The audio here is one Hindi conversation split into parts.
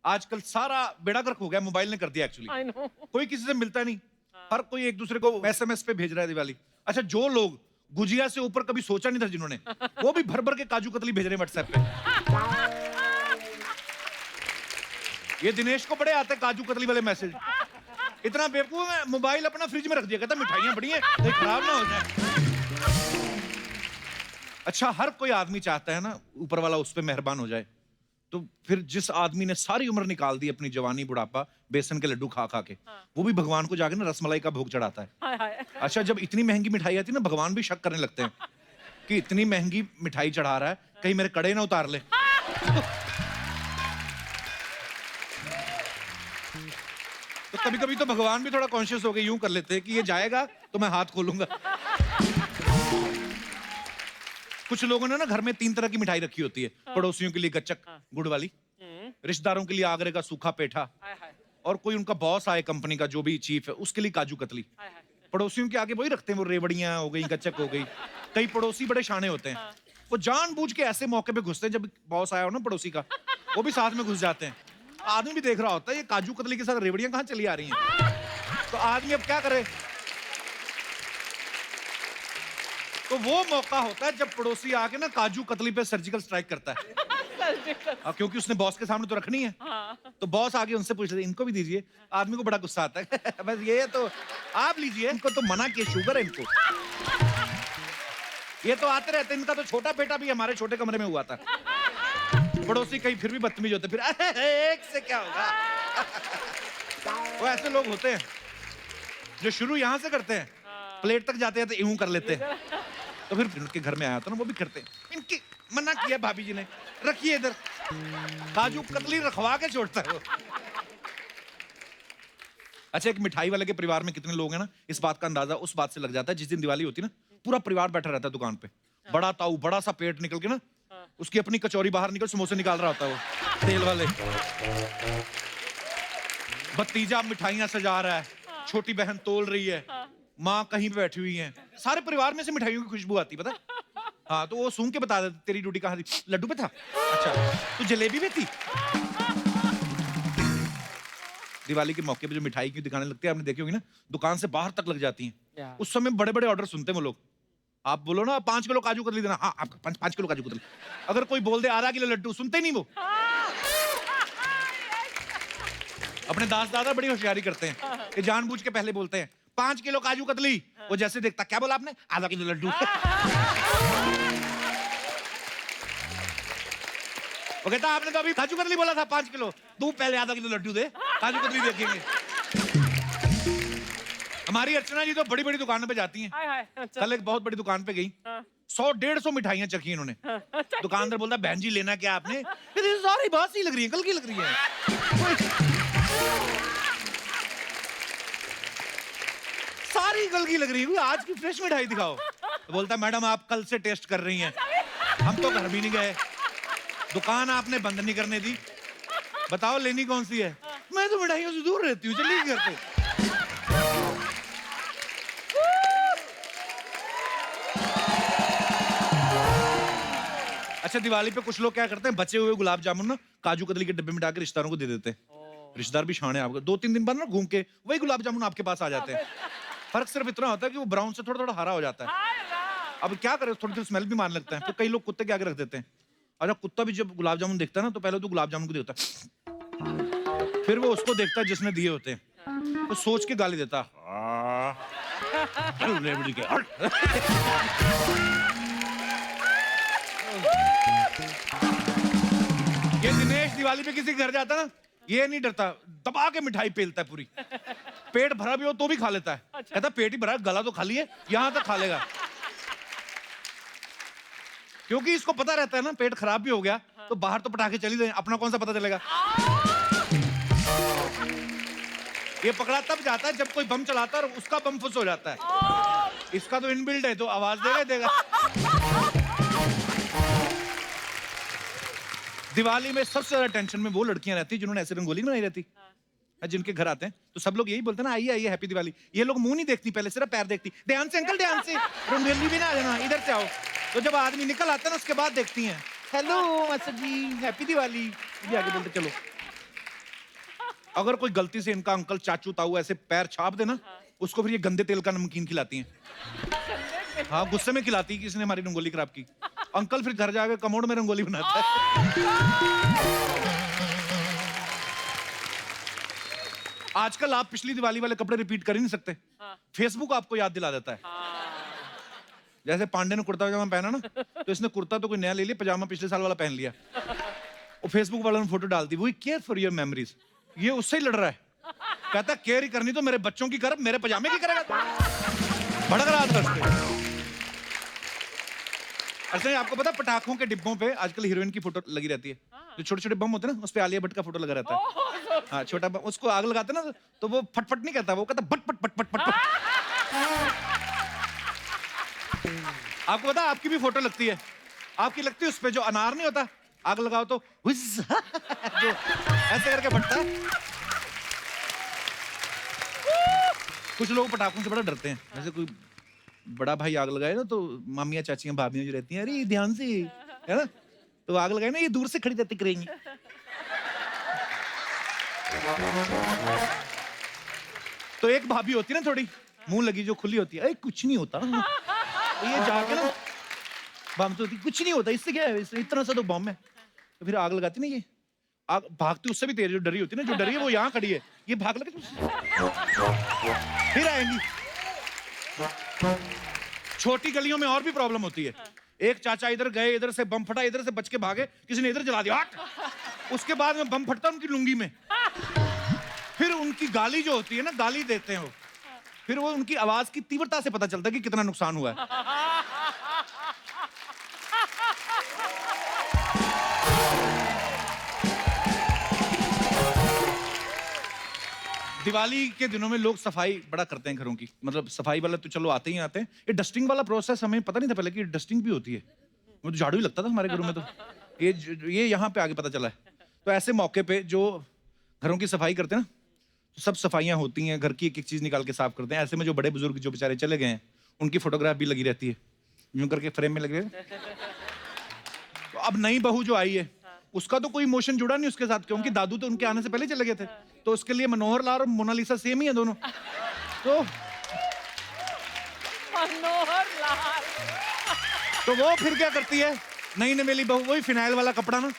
आजकल सारा बेड़ा गर्क हो गया, मोबाइल ने कर दिया एक्चुअली। I know. कोई किसी से मिलता नहीं, हर कोई एक दूसरे को एसएमएस पे भेज रहा है दिवाली। अच्छा, जो लोग गुजिया से ऊपर कभी सोचा नहीं था जिन्होंने, वो भी भर भर के काजू कतली भेज रहे हैं व्हाट्सएप पे। ये दिनेश को बड़े आते हैं काजू कतली वाले मैसेज। इतना बेवकूफ है, मोबाइल अपना फ्रिज में रख दिया, कहता मिठाइयां बड़ी हैं, कहीं खराब ना हो जाए। अच्छा, हर कोई आदमी चाहता है ना ऊपर वाला उस पे मेहरबान हो जाए। तो फिर जिस आदमी ने सारी उम्र निकाल दी अपनी जवानी बुढ़ापा बेसन के लड्डू खा खा के, वो भी भगवान को जाके ना रसमलाई का भोग चढ़ाता है। हाय हाय। अच्छा, जब इतनी महंगी मिठाई आती है ना, भगवान भी शक करने लगते हैं कि इतनी महंगी मिठाई चढ़ा रहा है, कहीं मेरे कड़े ना उतार ले। तो कभी कभी तो भगवान भी थोड़ा कॉन्शियस हो गए, यूं कर लेते हैं कि ये जाएगा तो मैं हाथ खोलूंगा। कुछ लोगों ने ना घर में 3 तरह की मिठाई रखी होती है। पड़ोसियों के लिए गच्चक गुड़ वाली, रिश्तेदारों के लिए आगरे का सूखा पेठा, हाय हाय। और कोई उनका बॉस आए कंपनी का जो भी चीफ है उसके लिए काजू कतली। हाय हाय। पड़ोसियों के आगे वही रखते हैं, वो रेवड़ियां हो गई, गच्चक हो गई। कई पड़ोसी बड़े शाने होते हैं, वो जानबूझ के ऐसे मौके पे घुसते हैं जब बॉस आया हो ना पड़ोसी का, वो भी साथ में घुस जाते हैं। आदमी भी देख रहा होता है ये काजू कतली के साथ रेवड़ियां कहाँ चली आ रही हैं। तो आदमी अब क्या करे, तो वो मौका होता है जब पड़ोसी आके ना काजू कतली पे सर्जिकल स्ट्राइक करता है। क्योंकि उसने बॉस के सामने तो रखनी है। तो बॉस आगे उनसे पूछ रहे, इनको भी दीजिए। आदमी को बड़ा गुस्सा आता है। बस ये तो आप लीजिए, इनको तो मना किया, शुगर है इनको। ये तो आते रहते, इनका तो छोटा बेटा भी हमारे छोटे कमरे में हुआ था। पड़ोसी कहीं फिर भी बदतमीज होते, फिर एक से क्या होगा। वो ऐसे लोग होते हैं जो शुरू यहां से करते हैं, प्लेट तक जाते हैं तो यूं कर लेते हैं। तो फिर उनके घर में आया था ना, वो भी करते हैं। इनकी मना किया भाभी जी ने, रखिए इधर, काजू कतली रखवा के छोड़ता है वो। अच्छा, एक मिठाई वाले के परिवार में कितने लोग हैं ना, इस बात का अंदाजा उस बात से लग जाता है जिस दिन दिवाली होती है ना, पूरा परिवार बैठा रहता है दुकान पे। बड़ा ताऊ, बड़ा सा पेट निकल के ना, उसकी अपनी कचौरी बाहर निकल समोसे निकाल रहा होता है वो तेल वाले। भतीजा मिठाइयां सजा रहा है, छोटी बहन तोल रही है, माँ कहीं पे बैठी हुई है, सारे परिवार में से मिठाइयों की खुशबू आती, पता। हाँ, तो वो सूंघ के बता देते तेरी ड्यूटी कहाँ थी। लड्डू पे था, अच्छा तू जलेबी पे थी। दिवाली के मौके पे जो मिठाई की दुकानें लगती है, आपने देखी होगी ना, दुकान से बाहर तक लग जाती हैं। उस समय बड़े बड़े ऑर्डर सुनते हैं वो लोग। आप बोलो ना 5 किलो काजू कतली देना, हाँ आपका 5 किलो काजू कतली। अगर कोई बोल दे आधा किलो लड्डू, सुनते नहीं वो। अपने दास दादा बड़ी होशियारी करते हैं कि जानबूझ के पहले बोलते हैं 5 किलो काजू कतली। वो जैसे देखता, क्या बोला आपने, आधा किलो लड्डू। वो कहता, आपने तो अभी काजू कतली बोला था 5 किलो, तू पहले आधा किलो लड्डू दे, काजू कतली देखेंगे। हमारी अर्चना जी तो बड़ी बड़ी दुकानों पे जाती हैं। अच्छा। कल एक बहुत बड़ी दुकान पे गई, 100-150 मिठाइयां चखी इन्होंने। दुकानदार बोलता, बहन जी लेना क्या आपने, सारी बहुत सी लग रही है, कल की लग रही है। सारी कल की लग रही है, आज की फ्रेश मिठाई दिखाओ। तो बोलता, मैडम आप कल से टेस्ट कर रही हैं, हम तो घर भी नहीं गए, दुकान आपने बंद नहीं करने दी, बताओ लेनी कौन सी है। मैं तो मिठाइयों से दूर रहती हूँ, चलिए घर पे। अच्छा, दिवाली पे कुछ लोग क्या करते हैं, बचे हुए गुलाब जामुन ना काजू कतली के डब्बे में डाल के रिश्तेदारों को दे देते हैं। रिश्तेदार भी शान है, आपको 2-3 दिन बाद ना घूम के वही गुलाब जामुन आपके पास आ जाते हैं। फर्क सिर्फ इतना होता है कि वो ब्राउन से थोड़ा थोड़ा हरा हो जाता है। अब क्या करें, थोड़ी थोड़ी स्मेल भी मारने लगता है। तो कई लोग कुत्ते के आगे रख देते हैं। अच्छा, कुत्ता भी जब गुलाब जामुन देखता है ना, तो पहले तो गुलाब जामुन को देखता है, फिर वो उसको देखता है जिसने दिए होते हैं, तो सोच के गाली देता। ये दिनेश दिवाली पे किसी के घर जाता ना, ये नहीं डरता, दबा के मिठाई पेलता है पूरी। पेट भरा भी हो तो भी खा लेता है। अच्छा। कहता पेट ही भरा, गला तो खाली है, यहां तक खा लेगा। क्योंकि इसको पता रहता है ना, पेट खराब भी हो गया तो बाहर तो पटाखे चली जाए, अपना कौन सा पता चलेगा। ये पकड़ा तब जाता है जब कोई बम चलाता है और उसका बम फुस हो जाता है। इसका तो इनबिल्ट है, तो आवाज देगा देगा। दिवाली में सबसे ज्यादा टेंशन में वो लड़कियां रहती जिन्होंने ऐसे रंगोली बनाई रहती, जिनके घर आते हैं तो सब लोग यही बोलते हैं ना, आइए आइए हैप्पी दिवाली। ये लोग मुंह नहीं देखती, पहले सिर्फ पैर देखती, ध्यान से अंकल ध्यान से, रंगोली भी ना आ जाना, इधर से आओ। तो जब आदमी निकल आता है ना, उसके बाद देखती हैं, हेलो मास्टर जी हैप्पी दिवाली, ये आगे बोलते चलो। अगर कोई गलती से इनका अंकल चाचू ताऊ ऐसे पैर छाप देना, उसको फिर ये गंदे तेल का नमकीन खिलाती हैं। हाँ, गुस्से में खिलाती है कि इसने हमारी रंगोली खराब की। अंकल फिर घर जाकर कमोड में रंगोली बनाता है। आजकल आप पिछली दिवाली वाले कपड़े रिपीट कर ही नहीं सकते। फेसबुक आपको याद दिला देता है। जैसे पांडे ने कुर्ता पजामा पहना ना, तो इसने कुर्ता तो कोई नया ले लिया, पजामा पिछले साल वाला पहन लिया। और फेसबुक वालों ने फोटो डाल दी, वो केयर फॉर योर मेमोरीज। ये उससे ही लड़ रहा है, कहता केयर ही करनी तो मेरे बच्चों की कर, मेरे पजामे की करेगा। भड़क रहा था। अच्छा, आपको पता पटाखों के डिब्बों पे आजकल हीरोइन की फोटो लगी रहती है। जो छोटे छोटे बम होते हैं ना, उस पे आलिया भट्ट का फोटो लगा रहता है। हाँ, छोटा बम, उसको आग लगाते ना तो वो फटफट नहीं कहता, वो कहता बट पट पट पट पट पट। आपको पता आपकी भी फोटो लगती है, आपकी लगती है उस पे जो अनार नहीं होता, आग लगाओ तो जो ऐसे करके फटता है। कुछ लोग पटाखों से बड़ा डरते हैं। जैसे कोई बड़ा भाई आग लगाए ना, तो मामियां चाचियां भाभियां जो रहती हैं, अरे ध्यान से, है ना, तो आग लगाए ना, ये दूर से खड़ी रहती करेंगी। तो एक भाभी होती है ना थोड़ी मुंह लगी, जो खुली होती है, अरे कुछ नहीं होता, तो ये जाके ना बम तो होती, कुछ नहीं होता, इससे क्या है, इससे इतना सा तो बम है। तो फिर आग लगाती ना, ये आग भागती उससे भी तेज, जो डरी होती है ना, जो डरी है वो यहाँ खड़ी है, ये भाग लगे फिर आएंगी। छोटी गलियों में और भी प्रॉब्लम होती है। एक चाचा इधर गए, इधर से बम फटा, इधर से बच के भागे, किसी ने इधर जला दिया, उसके बाद में बम फटता उनकी लुंगी में। फिर उनकी गाली जो होती है ना, गाली देते हैं वो, फिर वो उनकी आवाज की तीव्रता से पता चलता है कि कितना नुकसान हुआ है। दिवाली के दिनों में लोग सफाई बड़ा करते हैं घरों की, मतलब सफाई वाला तो चलो आते ही आते हैं। ये डस्टिंग वाला प्रोसेस हमें पता नहीं था पहले कि डस्टिंग भी होती है। वो तो झाड़ू ही लगता था हमारे घरों में, तो ये यहाँ पे आगे पता चला है। तो ऐसे मौके पे जो घरों की सफाई करते हैं ना, तो सब सफाइयाँ होती हैं, घर की एक एक चीज निकाल के साफ करते हैं। ऐसे में जो बड़े बुजुर्ग जो बेचारे चले गए हैं, उनकी फोटोग्राफ भी लगी रहती है, यूं करके फ्रेम में लगे। तो अब नई बहू जो आई है, उसका तो कोई इमोशन जुड़ा नहीं उसके साथ, क्योंकि दादू तो उनके आने से पहले चले गए थे। तो उसके लिए मनोहर लाल और मोनालिसा सेम ही है दोनों। तो मनोहर लाल। तो वो फिर क्या करती है, नई नवेली बहू, वही फिनाइल वाला कपड़ा ना,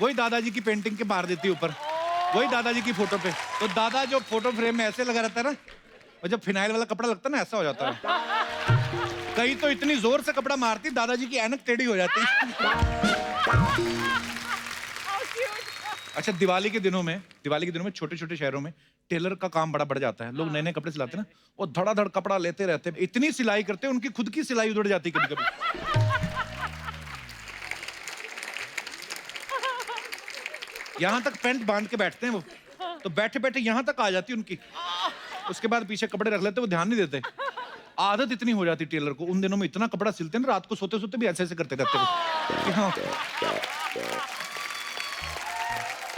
वही दादाजी की पेंटिंग के मार देती है ऊपर, वही दादाजी की फोटो पे। तो दादा जो फोटो फ्रेम में ऐसे लगा रहता है ना, और जब फिनाइल वाला कपड़ा लगता है ना, ऐसा हो जाता है। कहीं तो इतनी जोर से कपड़ा मारती, दादाजी की ऐनक टेढ़ी हो जाती। अच्छा, दिवाली के दिनों में छोटे छोटे शहरों में टेलर का काम बड़ा बढ़ जाता है। लोग नए नए कपड़े सिलाते हैं ना, वो धड़ाधड़ कपड़ा लेते रहते हैं, इतनी सिलाई करते हैं, उनकी खुद की सिलाई उधड़ जाती कभी कभी। यहां तक पैंट बांध के बैठते हैं वो, तो बैठे बैठे यहां तक आ जाती उनकी। उसके बाद पीछे कपड़े रख लेते, वो ध्यान नहीं देते। आदत इतनी हो जाती टेलर को, उन दिनों में इतना कपड़ा सिलते हैं ना, रात को सोते सोते भी ऐसे ऐसे करते रहते हैं। हाँ,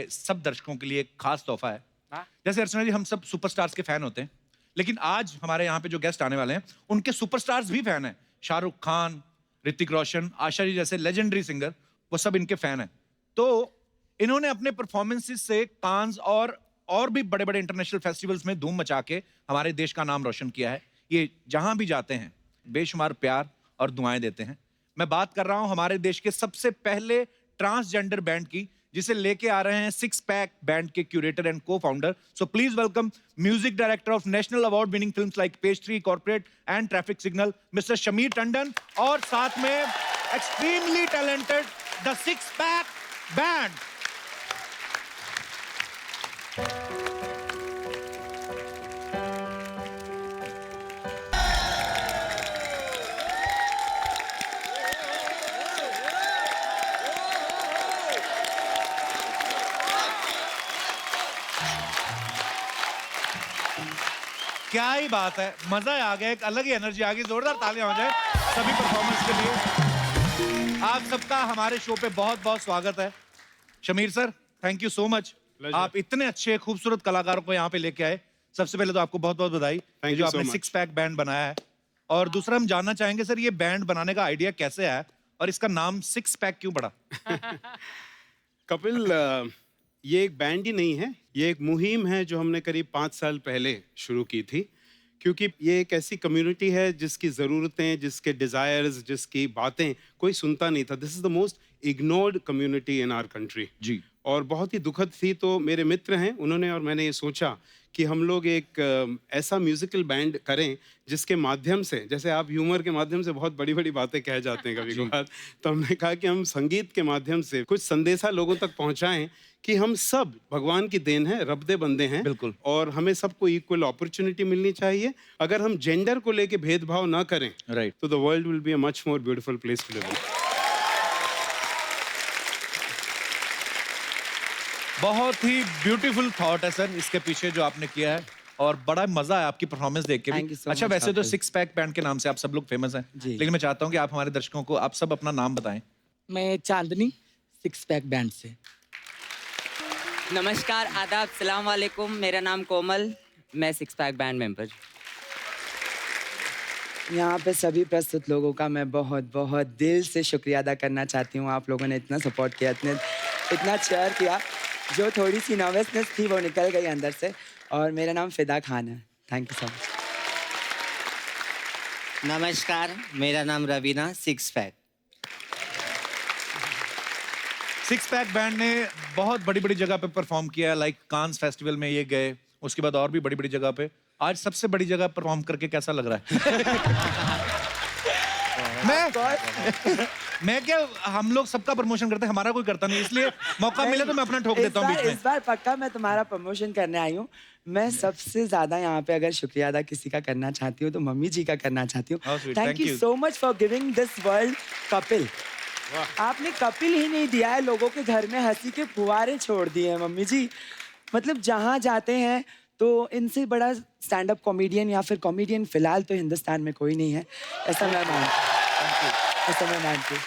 सब दर्शकों के लिए एक खास तोहफा है। जैसे अर्चना जी, हम सब सुपरस्टार्स के फैन होते हैं, लेकिन आज हमारे यहाँ पे जो गेस्ट आने वाले हैं, उनके सुपरस्टार्स भी फैन हैं। शाहरुख खान, ऋतिक रोशन, आशा जी जैसे लेजेंडरी सिंगर, वो सब इनके फैन हैं। तो इन्होंने अपने परफॉर्मेंसेस से कांस और भी बड़े बड़े इंटरनेशनल फेस्टिवल्स में धूम मचा के हमारे देश का नाम रोशन किया है। ये जहां भी जाते हैं बेशुमार प्यार और दुआएं देते हैं। मैं बात कर रहा हूं हमारे देश के सबसे पहले ट्रांसजेंडर बैंड की, जिसे लेके आ रहे हैं सिक्स पैक बैंड के क्यूरेटर एंड को founder. So please welcome music director of national award winning films like page 3, corporate and traffic signal, mister Shamir Tandon, और साथ में extremely talented the six pack band. क्या ही बात है, मजा आ गया, एक अलग ही एनर्जी आ गई। जोरदार तालियां हो जाए सभी परफॉर्मेंस के लिए। आप सबका हमारे शो पे बहुत बहुत स्वागत है। Shamir sir, thank you so much. आप इतने अच्छे खूबसूरत कलाकारों को यहाँ पे लेके आए। सबसे पहले तो आपको बहुत बहुत बधाई जो आपने सिक्स पैक बैंड बनाया है। और दूसरा हम जानना चाहेंगे सर, ये बैंड बनाने का आइडिया कैसे आया और इसका नाम सिक्स पैक क्यों पड़ा? कपिल, ये एक बैंड ही नहीं है, ये एक मुहिम है जो हमने करीब 5 साल पहले शुरू की थी, क्योंकि ये एक ऐसी कम्युनिटी है जिसकी ज़रूरतें, जिसके डिज़ायर्स, जिसकी बातें कोई सुनता नहीं था। This is the most ignored community in our country. जी। और बहुत ही दुखद थी। तो मेरे मित्र हैं, उन्होंने और मैंने ये सोचा कि हम लोग एक ऐसा म्यूजिकल बैंड करें जिसके माध्यम से, जैसे आप ह्यूमर के माध्यम से बहुत बड़ी बड़ी बातें कह जाते हैं कभी कभार, तो हमने कहा कि हम संगीत के माध्यम से कुछ संदेशा लोगों तक पहुंचाएं कि हम सब भगवान की देन है, रब दे बंदे हैं। बिल्कुल। और हमें सबको इक्वल अपॉर्चुनिटी मिलनी चाहिए। अगर हम जेंडर को लेके भेदभाव ना करें राइट। तो the world will be a much more beautiful place to live in. बहुत ही ब्यूटीफुल थॉट है सर इसके पीछे जो आपने किया है, और बड़ा मजा आया आपकी परफॉर्मेंस देख के भी। Thank you so अच्छा, much, वैसे तो Kapil. 6 पैक बैंड के नाम से आप सब लोग फेमस हैं, जी। लेकिन मैं चाहता हूं कि आप हमारे दर्शकों को आप सब अपना नाम बताएं। मैं चांदनी 6 पैक बैंड से। नमस्कार, आदाब, सलाम वालेकुम। मेरा नाम कोमल, मैं 6 पैक बैंड मेंबर। यहाँ पे सभी प्रस्तुत लोगों का मैं बहुत बहुत दिल से शुक्रिया अदा करना चाहती हूँ। आप लोगों ने इतना सपोर्ट किया, इतना चेयर किया, जो थोड़ी सी नर्वसनेस थी वो निकल गई अंदर से। और मेरा नाम फिदा खान है। Thank you so much. नमस्कार, मेरा नाम रवीना 6 पैक। 6 पैक बैंड ने बहुत बड़ी बड़ी जगह पे परफॉर्म किया, लाइक कांस फेस्टिवल में ये गए, उसके बाद और भी बड़ी बड़ी जगह पे। आज सबसे बड़ी जगह परफॉर्म करके कैसा लग रहा है? मैं क्या, हम लोग सबका प्रमोशन करते हैं, हमारा कोई करता नहीं, इसलिए मौका मिले तो मैं अपना ठोक देता हूँ बीच में। इस बार पक्का मैं तुम्हारा प्रमोशन करने आई हूँ। मैं सबसे ज्यादा यहाँ पे अगर शुक्रिया अदा किसी का करना चाहती हूँ तो मम्मी जी का करना चाहती हूँ। How sweet, thank thank you you. So much for giving this world Kapil. आपने कपिल ही नहीं दिया है, लोगों के घर में हंसी के फुहारे छोड़ दिए हैं मम्मी जी। मतलब जहाँ जाते हैं तो इनसे बड़ा स्टैंड अप कॉमेडियन या फिर कॉमेडियन फिलहाल तो हिंदुस्तान में कोई नहीं है, ऐसा मैं मानती हूँ। ऐसा मैं मानती हूँ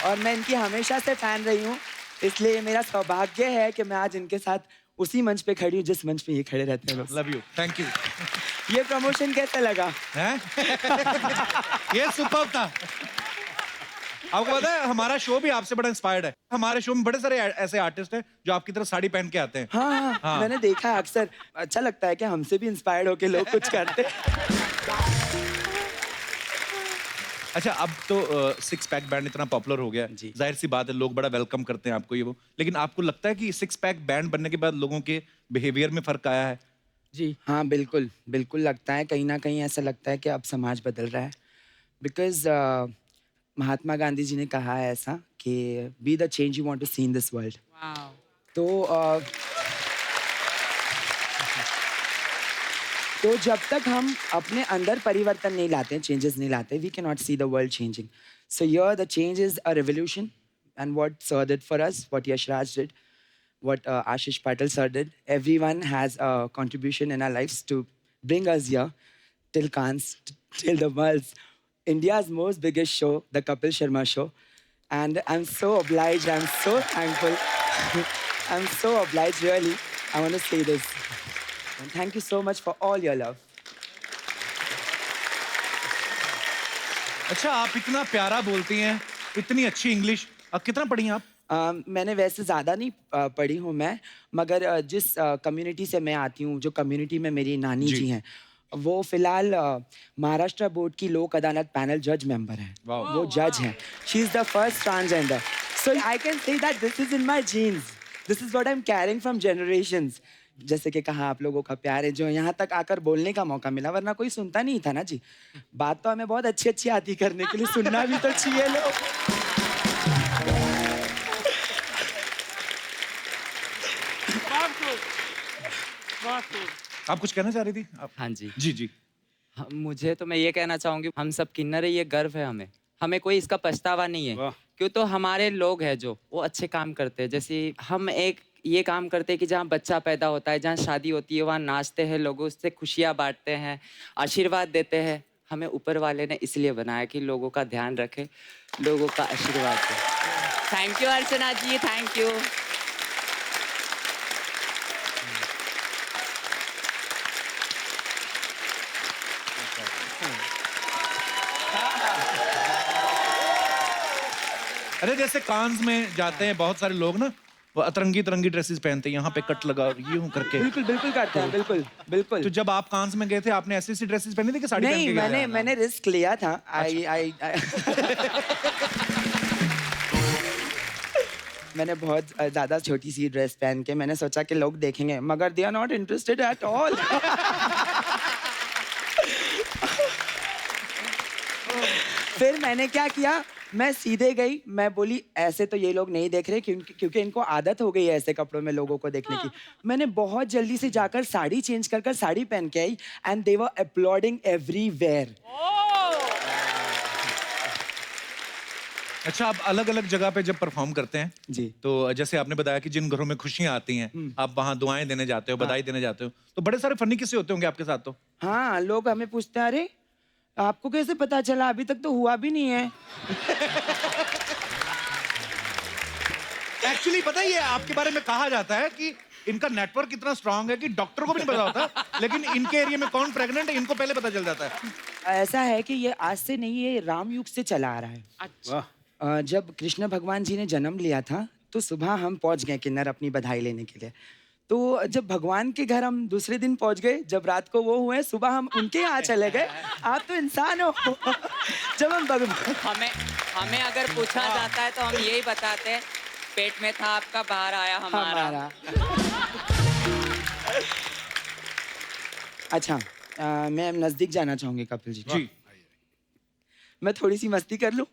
और मैं इनकी हमेशा से फैन रही हूँ, इसलिए मेरा सौभाग्य है कि मैं आज इनके साथ उसी मंच पे खड़ी हूँ जिस मंच पे ये खड़े रहते हैं लोग। Love you, thank you. ये प्रमोशन कैसे लगा? हैं? ये सुपर्ब था। आपको पता है हमारा शो भी आपसे बड़ा इंस्पायर्ड है। हमारे शो में बड़े सारे ऐसे आर्टिस्ट हैं जो आपकी तरह साड़ी पहन के आते हैं। हाँ, मैंने देखा है अक्सर। अच्छा लगता है कि हमसे भी इंस्पायर्ड होके लोग कुछ करते। अच्छा, अब तो 6 पैक बैंड इतना पॉपुलर हो गया, जाहिर सी बात है लोग बड़ा वेलकम करते हैं आपको, ये वो। लेकिन आपको लगता है कि 6 पैक बैंड बनने के बाद लोगों के बिहेवियर में फर्क आया है? जी हाँ, बिल्कुल बिल्कुल लगता है। कहीं ना कहीं ऐसा लगता है कि अब समाज बदल रहा है। बिकॉज महात्मा गांधी जी ने कहा है ऐसा कि be the change you want to see in this world. तो जब तक हम अपने अंदर परिवर्तन नहीं लाते, चेंजेस नहीं लाते, we can not see the world changing. So here the change is a revolution and what sir did for us, what Yashraj did, what Ashish Patel sir did. Everyone has a contribution in our lives to bring us here till Cannes, till the world's India's most biggest show, the Kapil Sharma Show. And I'm so obliged, I'm so thankful. I'm so obliged, really. I want to say this. And thank you so much for all your love. अच्छा, आप इतना प्यारा बोलती हैं, इतनी अच्छी इंग्लिश, कितना पढ़ी हैं आप? मैंने वैसे ज़्यादा नहीं पढ़ी हूँ मैं, मगर जिस कम्युनिटी से मैं आती हूँ, जो कम्युनिटी में मेरी नानी जी हैं, वो फिलहाल महाराष्ट्र बोर्ड की लोक अदालत पैनल जज मेंबर हैं। वो जज हैं। She is the first transgender. So I can say that this is in my genes, this is what I am carrying from generations. जैसे कि कहा, आप लोगों का प्यार है जो यहाँ तक आकर बोलने का मौका मिला, वरना कोई सुनता नहीं था ना जी। बात तो हमें बहुत अच्छी अच्छी आती करने के लिए, सुनना भी तो चाहिए लोग। आप कुछ कहना चाह रही थी आप? हाँ जी। जी जी। मुझे तो मैं ये कहना चाहूँगी, हम सब किन्नर है, ये गर्व है हमें। हमें कोई इसका पछतावा नहीं है, क्यों तो हमारे लोग हैं जो वो अच्छे काम करते हैं। जैसे हम एक ये काम करते हैं कि जहाँ बच्चा पैदा होता है, जहाँ शादी होती है, वहाँ नाचते हैं, लोगों से खुशियाँ बांटते हैं, आशीर्वाद देते हैं। हमें ऊपर वाले ने इसलिए बनाया कि लोगों का ध्यान रखे, लोगों का आशीर्वाद दे। Thank you Archana ji, thank you. अरे जैसे कांस में जाते हैं बहुत सारे लोग ना, वो अतरंगी तरंगी ड्रेसेस पहनते हैं, यहाँ पे कट लगा और ये यूं करके। बिल्कुल बिल्कुल करते हैं, बिल्कुल बिल्कुल। तो जब आप कांस में गए थे आपने ऐसी सी ड्रेसेस पहनी थी कि साड़ी पहन नहीं, के गए? मैंने रिस्क लिया था। मैंने बहुत ज्यादा छोटी सी ड्रेस पहन के मैंने सोचा कि लोग देखेंगे, मगर they are not interested at all. फिर मैंने क्या किया, मैं सीधे गई, मैं बोली ऐसे तो ये लोग नहीं देख रहे क्योंकि इनको आदत हो गई है ऐसे कपड़ों में लोगों को देखने की। मैंने बहुत जल्दी से जाकर साड़ी चेंज कर साड़ी पहन के आई and they were uploading everywhere. अच्छा, आप अलग अलग जगह पे जब परफॉर्म करते हैं जी, तो जैसे आपने बताया कि जिन घरों में खुशियां आती हैं आप वहां दुआएं देने जाते हो, बधाई देने जाते हो, तो बड़े सारे फनी किस्से होते होंगे आपके साथ तो? हाँ, लोग हमें पूछते हैं अरे आपको कैसे पता चला, अभी तक तो हुआ भी नहीं है। एक्चुअली पता ही है, आपके बारे में कहा जाता है कि इनका नेटवर्क इतना स्ट्रांग है कि डॉक्टर को भी नहीं पता होता, लेकिन इनके एरिया में कौन प्रेग्नेंट है इनको पहले पता चल जाता है। ऐसा है कि ये आज से नहीं, ये राम युग से चला आ रहा है। वाह, जब कृष्ण भगवान जी ने जन्म लिया था तो सुबह हम पहुंच गए किन्नर अपनी बधाई लेने के लिए। तो जब भगवान के घर हम दूसरे दिन पहुंच गए, जब रात को वो हुए, सुबह हम उनके यहाँ चले गए। आप तो इंसान हो। जब हम हमें अगर पूछा जाता है तो हम यही बताते हैं, पेट में था आपका, बाहर आया हमारा। अच्छा, मैं नजदीक जाना चाहूंगी कपिल जी। जी, मैं थोड़ी सी मस्ती कर लूं?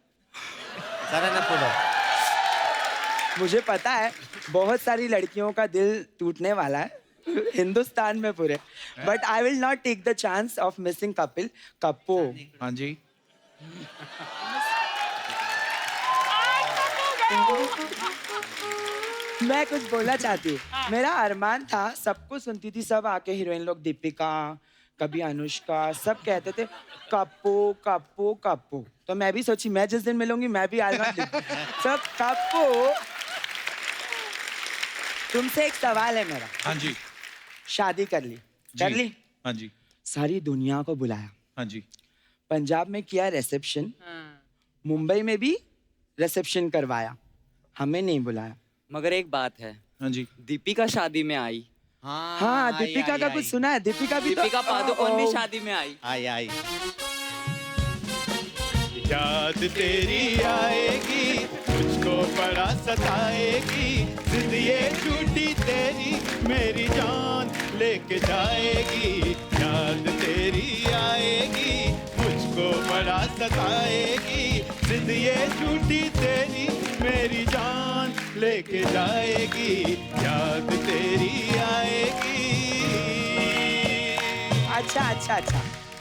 मुझे पता है बहुत सारी लड़कियों का दिल टूटने वाला है हिंदुस्तान में पूरे, but I will not take the chance of missing Kapil कप्पो। हाँ जी, मैं कुछ बोलना चाहती हूँ। मेरा अरमान था, सबको सुनती थी, सब आके हीरोइन लोग, दीपिका, कभी अनुष्का, सब कहते थे कप्पो कप्पो कप्पो। तो मैं भी सोची मैं जिस दिन मिलूंगी मैं भी आएगा सब कप्पो। तुमसे एक सवाल है मेरा। हाँ जी, शादी कर ली? हाँ जी, सारी दुनिया को बुलाया, हाँ जी, पंजाब में किया रिसेप्शन, मुंबई में भी रिसेप्शन करवाया, हमें नहीं बुलाया। मगर एक बात है, हाँ जी, दीपिका शादी में आई। हाँ, दीपिका का कुछ सुना है? दीपिका भी दीपिका पादुकोण भी शादी में आई। आई। याद तेरी आएगी, तुझको बड़ा सताएगी, जिद ये झूठी तेरी मेरी जान लेके जाएगी। याद तेरी आएगी, मुझको बड़ा सताएगी, जिद ये झूठी तेरी मेरी जान लेके जाएगी। याद तेरी आएगी। अच्छा,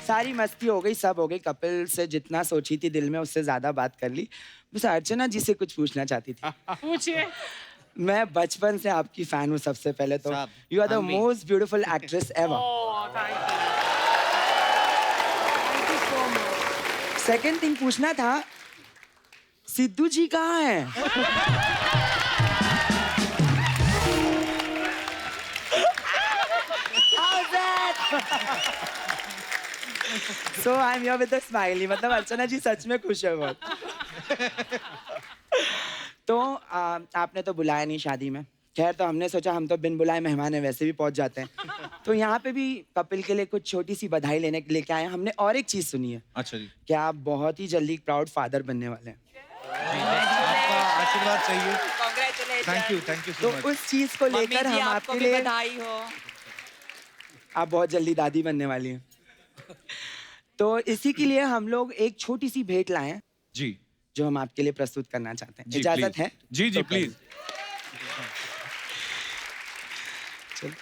सारी मस्ती हो गई, सब हो गई। कपिल से जितना सोची थी दिल में उससे ज्यादा बात कर ली। बस अर्चना जी से कुछ पूछना चाहती थी। पूछिए। मैं बचपन से आपकी फैन हूँ। सबसे पहले तो you are the most beautiful actress ever. Second thing पूछना था, सिद्धू जी कहाँ हैं? So I'm here with a smiley. मतलब अर्चना जी सच में खुश है बहुत। तो आपने तो बुलाया नहीं शादी में। खैर, तो हमने सोचा हम तो बिन बुलाए मेहमान है, वैसे भी पहुंच जाते हैं। तो यहाँ पे भी कपिल के लिए कुछ छोटी सी बधाई लेके आए हैं। हमने और एक चीज सुनी है। अच्छा जी, कि आप बहुत ही जल्दी प्राउड फादर बनने वाले हैं। आपका आशीर्वाद चाहिए। Congratulations। थैंक यू तो सो मच। उस चीज को मम्मी लेकर जी, हम आपको आपके भी लिए, बधाई हो। आप बहुत जल्दी दादी बनने वाली हैं। तो इसी के लिए हम लोग एक छोटी सी भेंट लाए हैं जी, जो हम आपके लिए प्रस्तुत करना चाहते हैं। जी, इजाजत please। है? जी जी, तो प्लीज। चलो।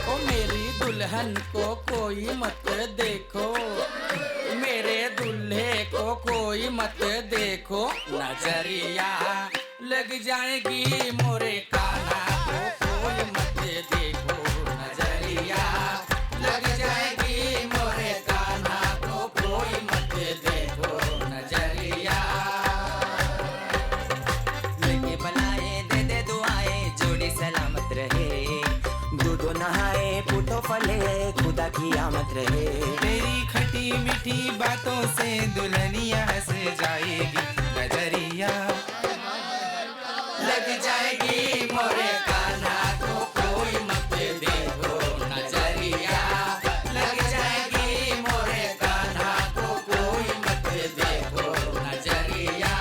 ओ मेरी दुल्हन को कोई मत देखो, मेरे दूल्हे को कोई मत देखो, नजरिया लग जाएगी मोरे कान्हा को कोई मत देखो, नजरिया लग जाएगी मोरे कान्हा को कोई मत देखो, नजरिया। फले खुदा की आमद रहे। तेरी खटी मीठी बातों से दुल्हनिया हंस जाएगी, नजरिया लग जाएगी मोरे कान्हा को कोई मत देखो, नजरिया लग जाएगी मोरे कान्हा को कोई मत देखो, नजरिया।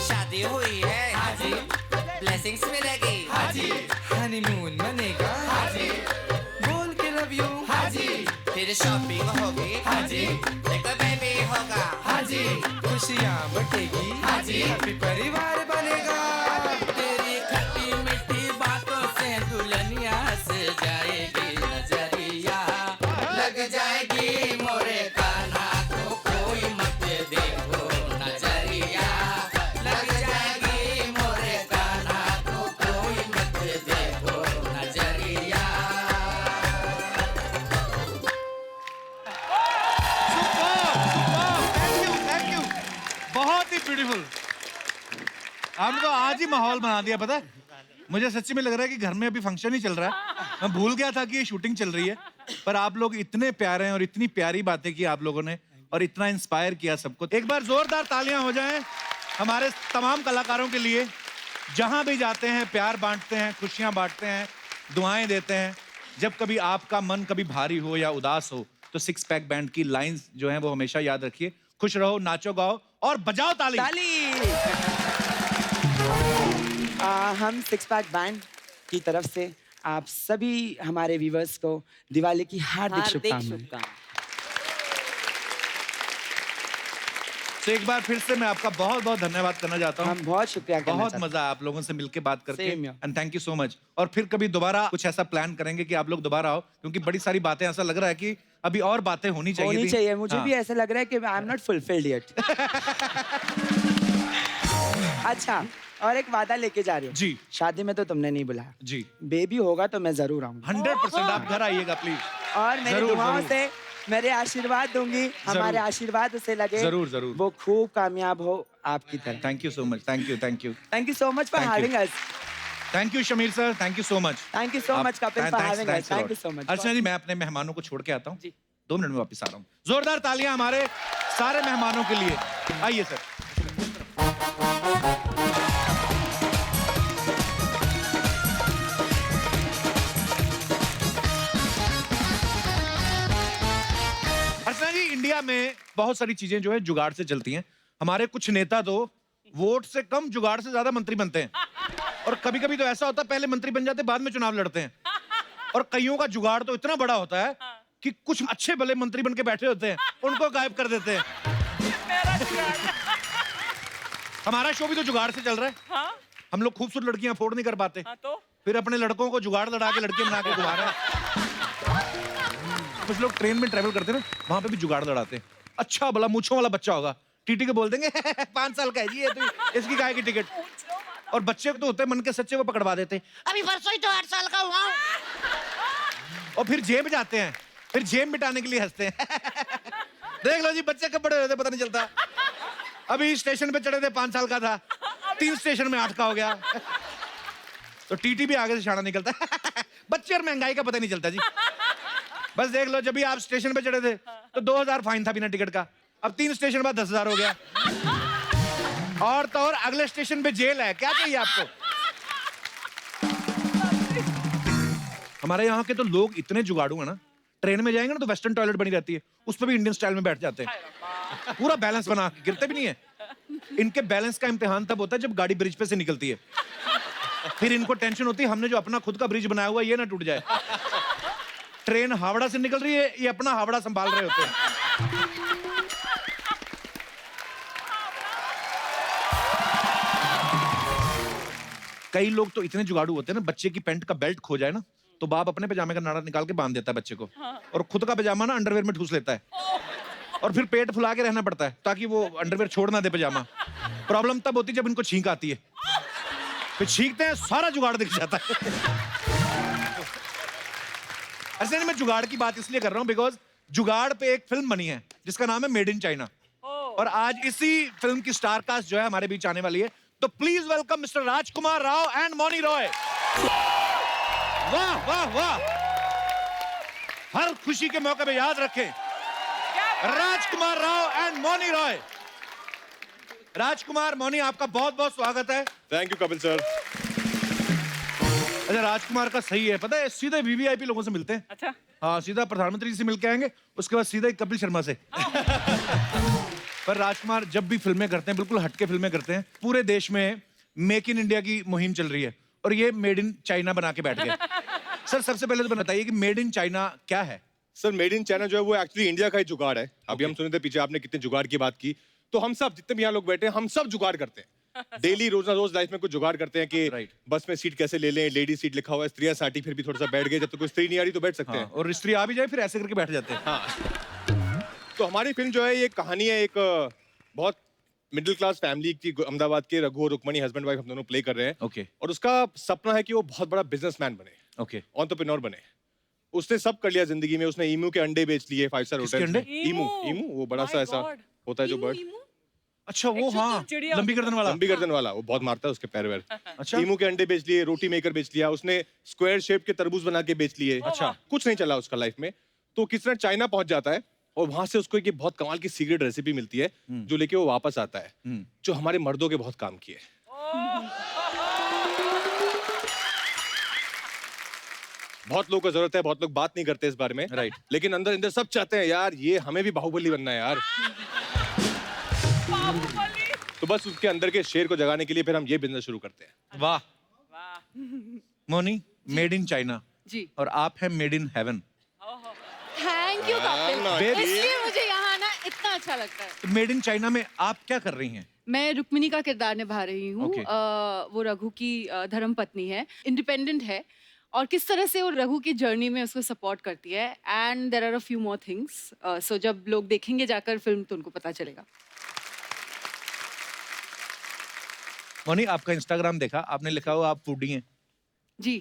शादी हुई है हाजी, ब्लेसिंग्स मिलेगी हाजी, हनीमून मनेगा हाजी, बोल के लव यू हाजी, फिर शॉपिंग होगी हाजी, एक बेबी होगा हाजी, खुशियाँ बटेगी हाजी, हैप्पी परिवार बनेगा। तेरी खट्टी मीठी बातों से दुल्हनिया हंस जाएगी, नजरिया लग जाएगी मोरे कान्हा को कोई मत देखो, नजरिया लग जाएगी मोरे कान्हा को कोई मत देखो, नजरिया। थैंक यू, बहुत ही ब्यूटीफुल। आपने तो आज ही माहौल बना दिया, पता है मुझे सच्ची में लग रहा है कि घर में अभी फंक्शन ही चल रहा है। मैं भूल गया था कि ये शूटिंग चल रही है, पर आप लोग इतने प्यारे हैं और इतनी प्यारी बातें की आप लोगों ने और इतना इंस्पायर किया सबको। एक बार जोरदार तालियां हो जाएं हमारे तमाम कलाकारों के लिए, जहां भी जाते हैं प्यार बांटते हैं, खुशियां बांटते हैं, दुआएं देते हैं। जब कभी आपका मन कभी भारी हो या उदास हो तो सिक्स पैक बैंड की लाइंस जो हैं वो हमेशा याद रखिए। खुश रहो, नाचो, गाओ और बजाओ ताली। हम सिक्स पैक बैंड की तरफ से आप सभी हमारे व्यूवर्स को दिवाली की हार्दिक शुभकामनाएं। तो एक बार फिर से मैं आपका बहुत बहुत धन्यवाद करना चाहता हूँ। हम बहुत शुक्रिया करना बहुत चाहते हैं। मजा आया आप लोगों से मिलके बात करके, Same here. And thank you so much. और फिर कभी दोबारा कुछ ऐसा प्लान करेंगे कि आप लोग दोबारा आओ, क्योंकि बड़ी सारी बातें ऐसा लग रहा है कि अभी और बातें होनी चाहिए होनी थी। चाहिए। मुझे हाँ। भी ऐसा लग रहा है कि I am not fulfilled yet. अच्छा, और एक वादा लेके जा रही हूँ। जी। शादी में तो तुमने नहीं बुलाया, जी बेबी होगा तो मैं जरूर आऊंगा 100% आप घर आइएगा प्लीज। और मेरी जरूर, दुआओं जरूर। से मेरे आशीर्वाद दूंगी, हमारे आशीर्वाद उसे लगे, जरूर, जरूर। वो खूब कामयाब हो आपकी तरह। Thank you so much, thank you, thank you, thank you so much for Thank you. Having us. Thank you Shamir sir, thank you so much. Thank you so much Kapil for having us. Thank you so much. Archana ji, मैं अपने मेहमानों को छोड़ के आता हूँ, 2 मिनट में वापस आ रहा हूँ। जोरदार तालियां हमारे सारे मेहमानों के लिए। आइए सर। अर्चना जी, इंडिया में बहुत सारी चीजें जो है जुगाड़ से चलती हैं। हमारे कुछ नेता तो वोट से कम जुगाड़ से ज्यादा मंत्री बनते हैं, और कभी कभी तो ऐसा होता है पहले मंत्री बन जाते बाद में चुनाव लड़ते हैं। और कईयों का जुगाड़ तो इतना बड़ा होता है कि कुछ अच्छे भले मंत्री बन के बैठे होते हैं, उनको गायब कर देते हैं। हमारा शो भी तो जुगाड़ से चल रहा है। हाँ? हम लोग खूबसूरत लड़कियां अफोर्ड नहीं कर पाते, हाँ तो फिर अपने लड़कों को जुगाड़ लड़ा के लड़के बना के घुमा रहे हैं। कुछ लोग ट्रेन में ट्रेवल करते हैं ना, वहां पे भी जुगाड़ लड़ाते हैं। अच्छा भला मूंछों वाला बच्चा होगा, टीटी को बोल देंगे 5 साल का है जी ये, तो इसकी काहे की टिकट। और बच्चे तो होते हैं मन के सच्चे, वो पकड़वा देते हैं, अभी परसों ही तो 8 साल का हुआ हूं। और फिर जेब जाते हैं, फिर जेब मिटाने के लिए हंसते हैं। देख लो जी, बच्चे कब बड़े होते पता नहीं चलता। अभी स्टेशन पे चढ़े थे 5 साल का था, 3 स्टेशन में 8 का हो गया। तो टीटी भी आगे से शाना निकलता है। बच्चे और महंगाई का पता नहीं चलता जी। बस देख लो, जब भी आप स्टेशन पे चढ़े थे तो 2000 फाइन था बिना टिकट का, अब 3 स्टेशन बाद 10,000 हो गया। और तो और अगले स्टेशन पे जेल है, क्या चाहिए आपको। हमारे यहाँ के तो लोग इतने जुगाड़ू है ना, ट्रेन में जाएंगे ना तो वेस्टर्न टॉयलेट बनी रहती है, उस पर भी इंडियन स्टाइल में बैठ जाते हैं, पूरा बैलेंस बना के, गिरते भी नहीं है। इनके बैलेंस का इम्तिहान तब होता है जब गाड़ी ब्रिज पे से निकलती है, फिर इनको टेंशन होती है हमने जो अपना खुद का ब्रिज बनाया हुआ है ये ना टूट जाए। ट्रेन हावड़ा से निकल रही है, ये अपना हावड़ा संभाल रहे होते हैं। कई लोग तो इतने जुगाड़ू होते हैं ना, बच्चे की पैंट का बेल्ट खो जाए ना तो बाप अपने पजामे का नाड़ा निकाल के बांध देता है बच्चे को, और खुद का पजामा ना अंडरवेयर में ठूस लेता है, और फिर पेट फुला के रहना पड़ता है ताकि वो अंडरवेयर छोड़ ना दे पजामा। प्रॉब्लम तब होती है जब इनको छींक आती है, फिर छींकते हैं सारा जुगाड़ दिख जाता है। ऐसे मैं जुगाड़ की बात इसलिए कर रहा हूँ बिकॉज जुगाड़ पे एक फिल्म बनी है जिसका नाम है मेड इन चाइना। और आज इसी फिल्म की स्टार कास्ट जो है हमारे बीच आने वाली है, तो please welcome mister Rajkummar Rao and Mouni Roy. वाह वाह वाह, हर खुशी के मौके पे याद रखें, राजकुमार राव एंड मौनी रॉय। राजकुमार, मौनी, आपका बहुत बहुत स्वागत है। Thank you Kapil sir. अच्छा, राजकुमार का सही है, पता है सीधे वीवीआईपी लोगों से मिलते हैं। अच्छा, हाँ, सीधा प्रधानमंत्री से मिलके आएंगे, उसके बाद सीधा कपिल शर्मा से। पर राजकुमार जब भी फिल्में करते हैं, बिल्कुल हटके फिल्में करते हैं। पूरे देश में मेक इन इंडिया की मुहिम चल रही है और ये मेड इन चाइना बना के बैठ गए। सर, सबसे पहले तो बताइए कि मेड इन चाइना क्या है? सर, मेड इन चाइना जो है वो एक्चुअली इंडिया का ही जुगाड़ है। अभी हम सुने थे पीछे आपने कितने जुगाड़ की बात की, तो हम सब जितने भी यहाँ लोग बैठे हैं, हम सब जुगाड़ करते हैं। डेली रोज ना रोज लाइफ में कुछ जुगाड़ करते हैं कि Right. बस में सीट कैसे ले लें, लेडी सीट लिखा हुआ है, स्त्रियां साठी, फिर भी थोड़ा सा बैठ गए, जब तक कोई स्त्री नहीं आ रही तो बैठ सकते हाँ, हैं। और स्त्री आ भी जाए फिर ऐसे करके बैठ जाते हैं। तो हमारी फिल्म जो है ये कहानी है एक बहुत मिडिल क्लास फैमिली की। अहमदाबाद के रघु और रुक्मणी हस्बैंड वाइफ हम दोनों प्ले कर रहे हैं। ओके और उसका सपना है कि वो बहुत बड़ा बिजनेसमैन बने, ओके। एंटरप्रेन्योर बने। उसने सब कर लिया जिंदगी में। उसने ईमू के अंडे बेच लिए 5 स्टार किसके होटल अंडे? में। ईमू, ईमू वो बड़ा सा ऐसा होता है जो बर्ड, अच्छा, वो हाँ, चिड़िया। लंबी गर्दन वाला। लंबी गर्दन वाला, वो बहुत मारता है उसके पैर वैर। अच्छा। ईमू के अंडे बेच लिए, रोटी मेकर बेच लिया, उसने स्क्वायर शेप के तरबूज बना के बेच लिए। अच्छा। कुछ नहीं चला उसका लाइफ में। तो किस तरह चाइना पहुंच जाता है और वहां से उसको एक बहुत कमाल की सीक्रेट रेसिपी मिलती है जो लेके वो वापस आता है, जो हमारे मर्दों के बहुत काम की है। बहुत लोगों को जरूरत है, बहुत लोग बात नहीं करते इस बारे में। Right. लेकिन अंदर अंदर सब चाहते हैं यार ये हमें भी बाहुबली बनना है यार। तो बस उसके अंदर के शेर को जगाने के लिए फिर हम ये बिजनेस शुरू करते हैं। वाह मोनी, मेड इन चाइना जी, और आप हैं made in heaven. Thank you Kapil, Babe. इसलिए मुझे यहाँ ना इतना अच्छा लगता है। तो मेड इन चाइना में आप क्या कर रही हैं? मैं रुक्मिणी का किरदार निभा रही हूँ। Okay. वो रघु की धर्म पत्नी है, इंडिपेंडेंट है, और किस तरह से वो रघु की जर्नी में उसको सपोर्ट करती है। And there are a few more things, so जब लोग देखेंगे जाकर फिल्म तो उनको पता चलेगा। मोनी, आपका इंस्टाग्राम देखा, आपने लिखा हुआ आप फूडी हैं। जी,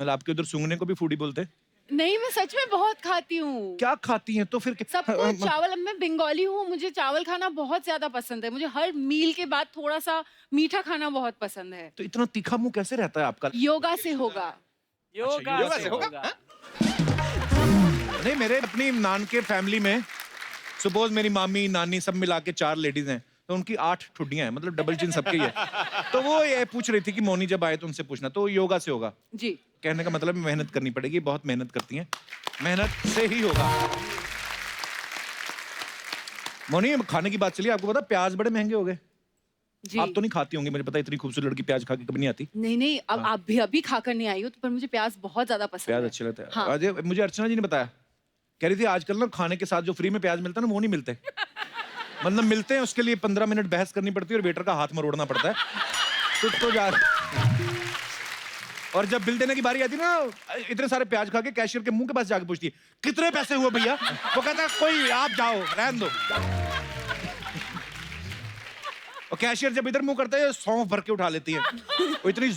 मतलब आपके उधर सूंघने को भी फूडी बोलते हैं? नहीं, मैं सच में बहुत खाती हूँ। क्या खाती हैं तो फिर? सब कुछ चावल। अब मैं बंगाली हूँ, मुझे चावल खाना बहुत ज्यादा पसंद है। मुझे हर मील के बाद थोड़ा सा मीठा खाना बहुत पसंद है। तो इतना तीखा मुंह कैसे रहता है आपका? योगा से होगा। योगा योगा से से होगा। नहीं, मेरे अपनी नान के फैमिली में सपोज मेरी मामी नानी सब मिला के 4 लेडीज हैं, तो उनकी 8 ठुड्डियां हैं, मतलब डबल चिन सबकी है। तो वो ये पूछ रही थी कि मोनी जब आए तो उनसे पूछना, तो योगा से होगा। जी, कहने का मतलब मेहनत करनी पड़ेगी, बहुत मेहनत करती हैं, मेहनत से ही होगा। मोनी, खाने की बात चली, आपको पता प्याज बड़े महंगे हो गए। जी। आप तो नहीं खाती होंगी, मुझे पता है, इतनी खूबसूरत लड़की प्याज खा के कभी नहीं आती। नहीं नहीं, अब आप भी अभी खाकर नहीं आई हो, तो पर मुझे प्याज बहुत ज्यादा पसंद प्याज है। अच्छे लगते हैं। हाँ। आज मुझे अर्चना जी ने बताया, कह रही थी आजकल ना खाने के साथ जो फ्री में प्याज मिलता है ना, वो नहीं मिलते। मतलब मिलते हैं, उसके लिए 15 मिनट बहस करनी पड़ती है और वेटर का हाथ मरोड़ना पड़ता है। तो जा और जब बिल देने की बारी आती है ना, इतने सारे प्याज खा के कैशियर के मुंह के पास जाके पूछती है कितने पैसे हुए भैया। वो कहता है कोई आप जाओ, रहने दो। और कैशियर जब इधर मुंह करता है, सौंफ भर के उठा लेती है। वो इतनी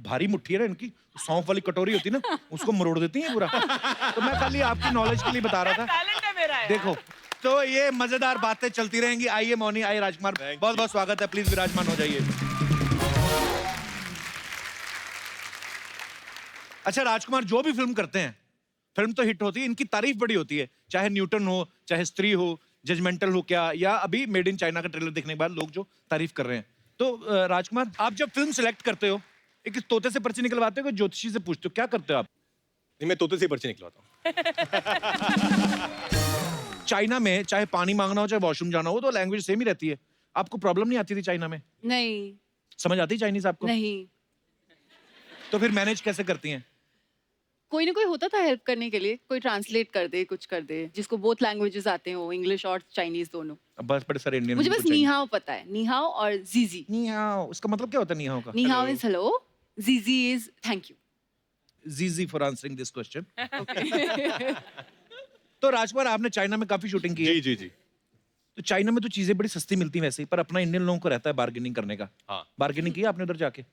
भारी मुट्ठी है ना इनकी, सौंफ वाली कटोरी होती है ना, उसको मरोड़ देती है पूरा। तो मैं खाली आपकी नॉलेज के लिए बता रहा था। टैलेंट है मेरा यार। देखो, तो ये मजेदार बातें चलती रहेंगी। आइए मौनी, आइए राजकुमार, बहुत बहुत स्वागत है, प्लीज विराजमान हो जाइए। अच्छा राजकुमार, जो भी फिल्म करते हैं, फिल्म तो हिट होती है, इनकी तारीफ बड़ी होती है, चाहे न्यूटन हो, चाहे स्त्री हो, जजमेंटल हो क्या, या अभी मेड इन चाइना का ट्रेलर देखने के बाद लोग जो तारीफ कर रहे हैं। तो राजकुमार, आप जब फिल्म सिलेक्ट करते हो, एक तोते से पर्ची निकलवाते हो कि ज्योतिषी से पूछते हो, क्या करते हो आप? नहीं, मैं तोते से पर्ची निकलवाता हूँ। चाइना में चाहे पानी मांगना हो, चाहे वॉशरूम जाना हो, तो लैंग्वेज सेम ही रहती है। आपको प्रॉब्लम नहीं आती थी चाइना में? नहीं समझ आती चाइनीज आपको? नहीं, तो फिर मैनेज कैसे करती हैं? कोई ना कोई होता था हेल्प करने के लिए, कोई ट्रांसलेट कर दे, कुछ कर दे, जिसको बोथ लैंग्वेजेस आते हो, इंग्लिश और चाइनीज दोनों। अब बस बड़े सारे इंडियन मुझे बस नीहाओ पता है, नीहाओ और जीजी। नीहाओ, उसका मतलब क्या होता है नीहाओ का? नीहाओ इज हेलो, जीजी इज थैंक यू। जीजी फॉर आंसरिंग दिस क्वेश्चन। तो राजकुमार, आपने चाइना में काफी शूटिंग की है। जी जी जी। तो चाइना में तो चीजें बड़ी सस्ती मिलती हैं वैसे ही, पर अपना इंडियन लोगों को रहता है बार्गेनिंग करने का। हाँ, बार्गेनिंग की आपने उधर जाके?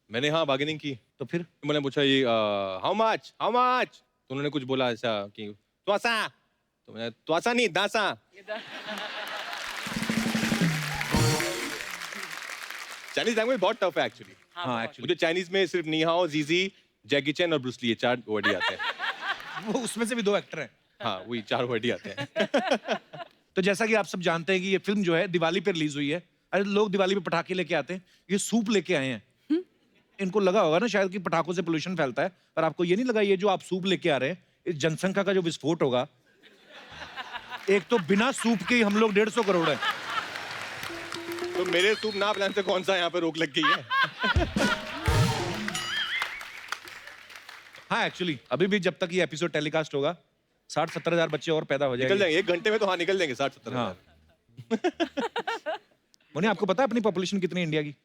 मैंने हाँ बार्गेनिंग की। तो फिर मैंने पूछा ये हाउ मच, तो उन्होंने कुछ बोला ऐसा कि त्वासा, तो मैंने त्वासा नहीं दासा। चाइनीज लैंग्वेज बहुत टफ है एक्चुअली। हाँ एक्चुअली मुझे चाइनीज में सिर्फ नी हाओ, जीजी, जैकी चैन और ब्रूस ली, ये 4 वर्ड ही आते हैं। वो उसमें से भी 2 एक्टर हैं। हाँ वही 4 वर्ड ही आते हैं। तो जैसा कि आप सब जानते हैं कि ये फिल्म जो है दिवाली पर रिलीज हुई है। अरे लोग दिवाली पे पटाखे लेके आते हैं, ये सूप लेके आए हैं। इनको लगा होगा ना शायद कि पटाखों से पोल्यूशन फैलता है, पर आपको ये नहीं लगा ये जो आप सूप लेके आ रहे हैं इस जनसंख्या का जो विस्फोट होगा, एक तो बिना सूप के ही हम लोग 150 करोड़ है। तो मेरे सूप ना प्लान से कौन सा यहाँ पे रोक लग गई है? हाँ एक्चुअली अभी भी जब तक ये एपिसोड टेलीकास्ट होगा 60-70 हजार बच्चे और पैदा हो निकल जाएंगे। जाएंगे 1 घंटे में, तो हाँ निकल जाएंगे 60-70 हाँ मुन्ने आपको पता है अपनी पॉपुलेशन कितनी है इंडिया की?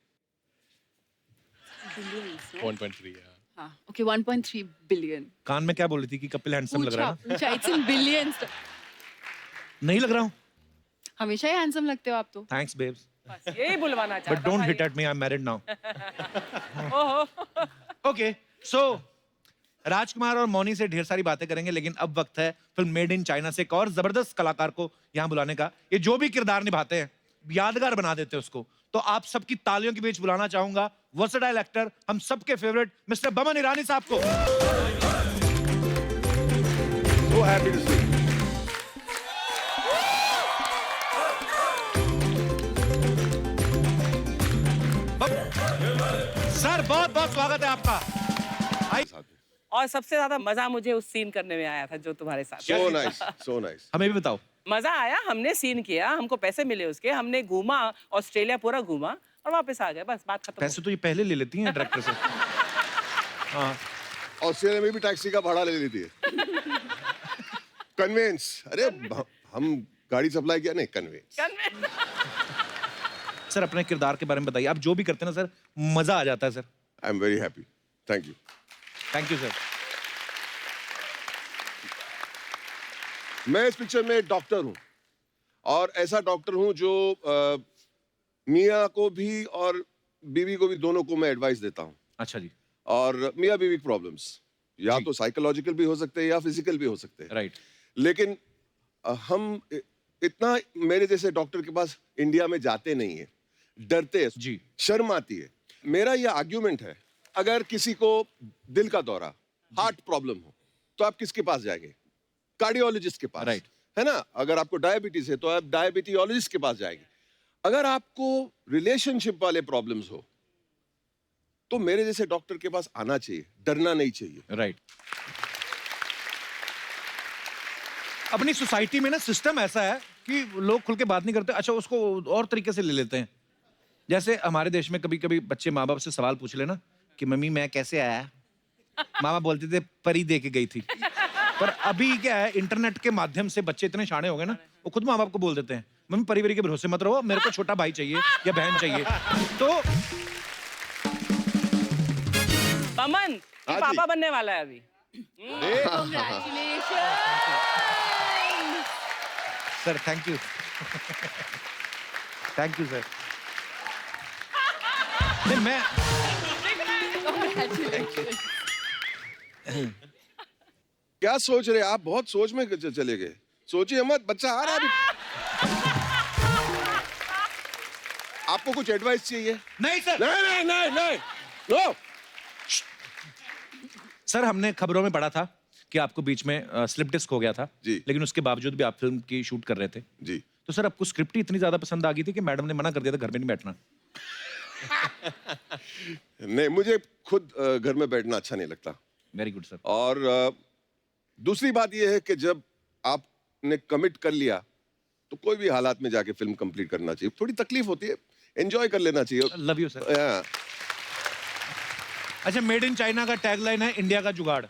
1.3 है। हाँ, okay, 1.3 billion. कान में क्या बोल रही थी कि कपिल हैंडसम लग रहा है ना? पूछा, it's in billions. नहीं लग रहा हूँ। हमेशा ही हैंडसम लगते हो आप तो। थैंक्स बेब्स, यही बुलवाना but don't hit at me, I am married now. Okay so Rajkumar और मौनी से ढेर सारी बातें करेंगे, लेकिन अब वक्त है फिल्म मेड इन चाइना से एक और जबरदस्त कलाकार को यहाँ बुलाने का। ये जो भी किरदार निभाते हैं यादगार बना देते हैं उसको। तो आप सबकी तालियों के बीच बुलाना चाहूंगा वर्सेटाइल एक्टर, हम सबके फेवरेट मिस्टर बमन ईरानी साहब को। So happy to see you. Sir बहुत बहुत स्वागत है आपका। और सबसे ज्यादा मजा मुझे उस सीन करने में आया था जो तुम्हारे साथ। So nice, so nice. हमें भी बताओ। मजा आया, हमने सीन किया, हमको पैसे मिले उसके, हमने घूमा, ऑस्ट्रेलिया पूरा घूमा और वापस आ गए, बस बात खत्म। पैसे तो ये पहले ले लेती हैं डायरेक्टर से। हाँ ऑस्ट्रेलिया में भी टैक्सी का भाड़ा ले लेती है। कन्वेंस, अरे हम गाड़ी सप्लाई किया नहीं, कन्वेंस। सर अपने किरदार के बारे में बताइए, आप जो भी करते हैं ना सर मजा आ जाता है sir. I am very happy, thank you. Thank you sir. मैं इस पिक्चर में डॉक्टर हूँ और ऐसा डॉक्टर हूँ जो मियाँ को भी और बीवी को भी, दोनों को मैं एडवाइस देता हूँ। अच्छा जी। और मियाँ बीवी प्रॉब्लम्स या तो साइकोलॉजिकल भी हो सकते हैं या फिजिकल भी हो सकते हैं। राइट। लेकिन हम इतना मेरे जैसे डॉक्टर के पास इंडिया में जाते नहीं है, डरते हैं जी। शर्म आती है। मेरा ये आर्ग्यूमेंट है, अगर किसी को दिल का दौरा, हार्ट प्रॉब्लम हो तो आप किसके पास जाएंगे? कार्डियोलॉजिस्ट के पास, राइट। है ना? अगर आपको डायबिटीज है तो आप डायबिटीोलॉजिस्ट के पास जाएंगे। अगर आपको रिलेशनशिप वाले प्रॉब्लम्स हो तो मेरे जैसे डॉक्टर के पास आना चाहिए, डरना नहीं चाहिए। राइट। अपनी सोसाइटी में ना सिस्टम ऐसा है कि लोग खुल के बात नहीं करते। अच्छा उसको और तरीके से ले लेते हैं। जैसे हमारे देश में कभी कभी बच्चे माँ बाप से सवाल पूछ लेना कि मम्मी मैं कैसे आया, मामा बोलते थे परी दे के गई थी। पर अभी क्या है, इंटरनेट के माध्यम से बच्चे इतने शाणे हो गए ना, वो खुद माँ बाप को बोल देते हैं मम्मी परी वरी के भरोसे मत रहो, मेरे को छोटा भाई चाहिए या बहन चाहिए। तो बमन ये हाँ जी। पापा बनने वाला है अभी। Congratulations! Sir thank you. Thank you sir. नहीं मैं Congratulations! क्या सोच रहे आप? बहुत सोच में चले गए। सोचिए मत, बच्चा आ रहा है अभी। आपको कुछ एडवाइस चाहिए? नहीं सर। नहीं नहीं नहीं नहीं, नो। सर हमने खबरों में पढ़ा था कि आपको बीच में स्लिप डिस्क हो गया था जी। लेकिन उसके बावजूद भी आप फिल्म की शूट कर रहे थे। जी। तो सर आपको स्क्रिप्ट ही इतनी ज्यादा पसंद आ गई थी कि मैडम ने मना कर दिया था घर में नहीं बैठना। नहीं, मुझे खुद घर में बैठना अच्छा नहीं लगता। Very good sir. और दूसरी बात यह है कि जब आपने कमिट कर लिया तो कोई भी हालात में जाके फिल्म कंप्लीट करना चाहिए। थोड़ी तकलीफ होती है, एंजॉय कर लेना चाहिए। Love you sir. हाँ। अच्छा मेड इन चाइना का टैगलाइन है इंडिया का जुगाड़।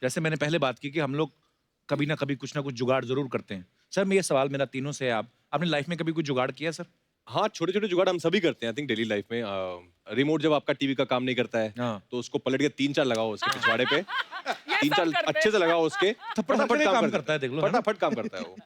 जैसे मैंने पहले बात की कि हम लोग कभी ना कभी कुछ ना कुछ जुगाड़ जरूर करते हैं। सर मैं ये सवाल मेरा तीनों से है, आपने लाइफ में कभी कुछ जुगाड़ किया सर? हाँ छोटे छोटे जुगाड़ हम सभी करते हैं आई थिंक डेली लाइफ में। रिमोट जब आपका टीवी का काम नहीं करता है हाँ। तो उसको पलट के 3-4 लगाओ उसके पिछवाड़े पे, 3-4 अच्छे से लगाओ उसके, फटाफट काम करता है, देख लो, है ना? फटाफट काम करता है वो।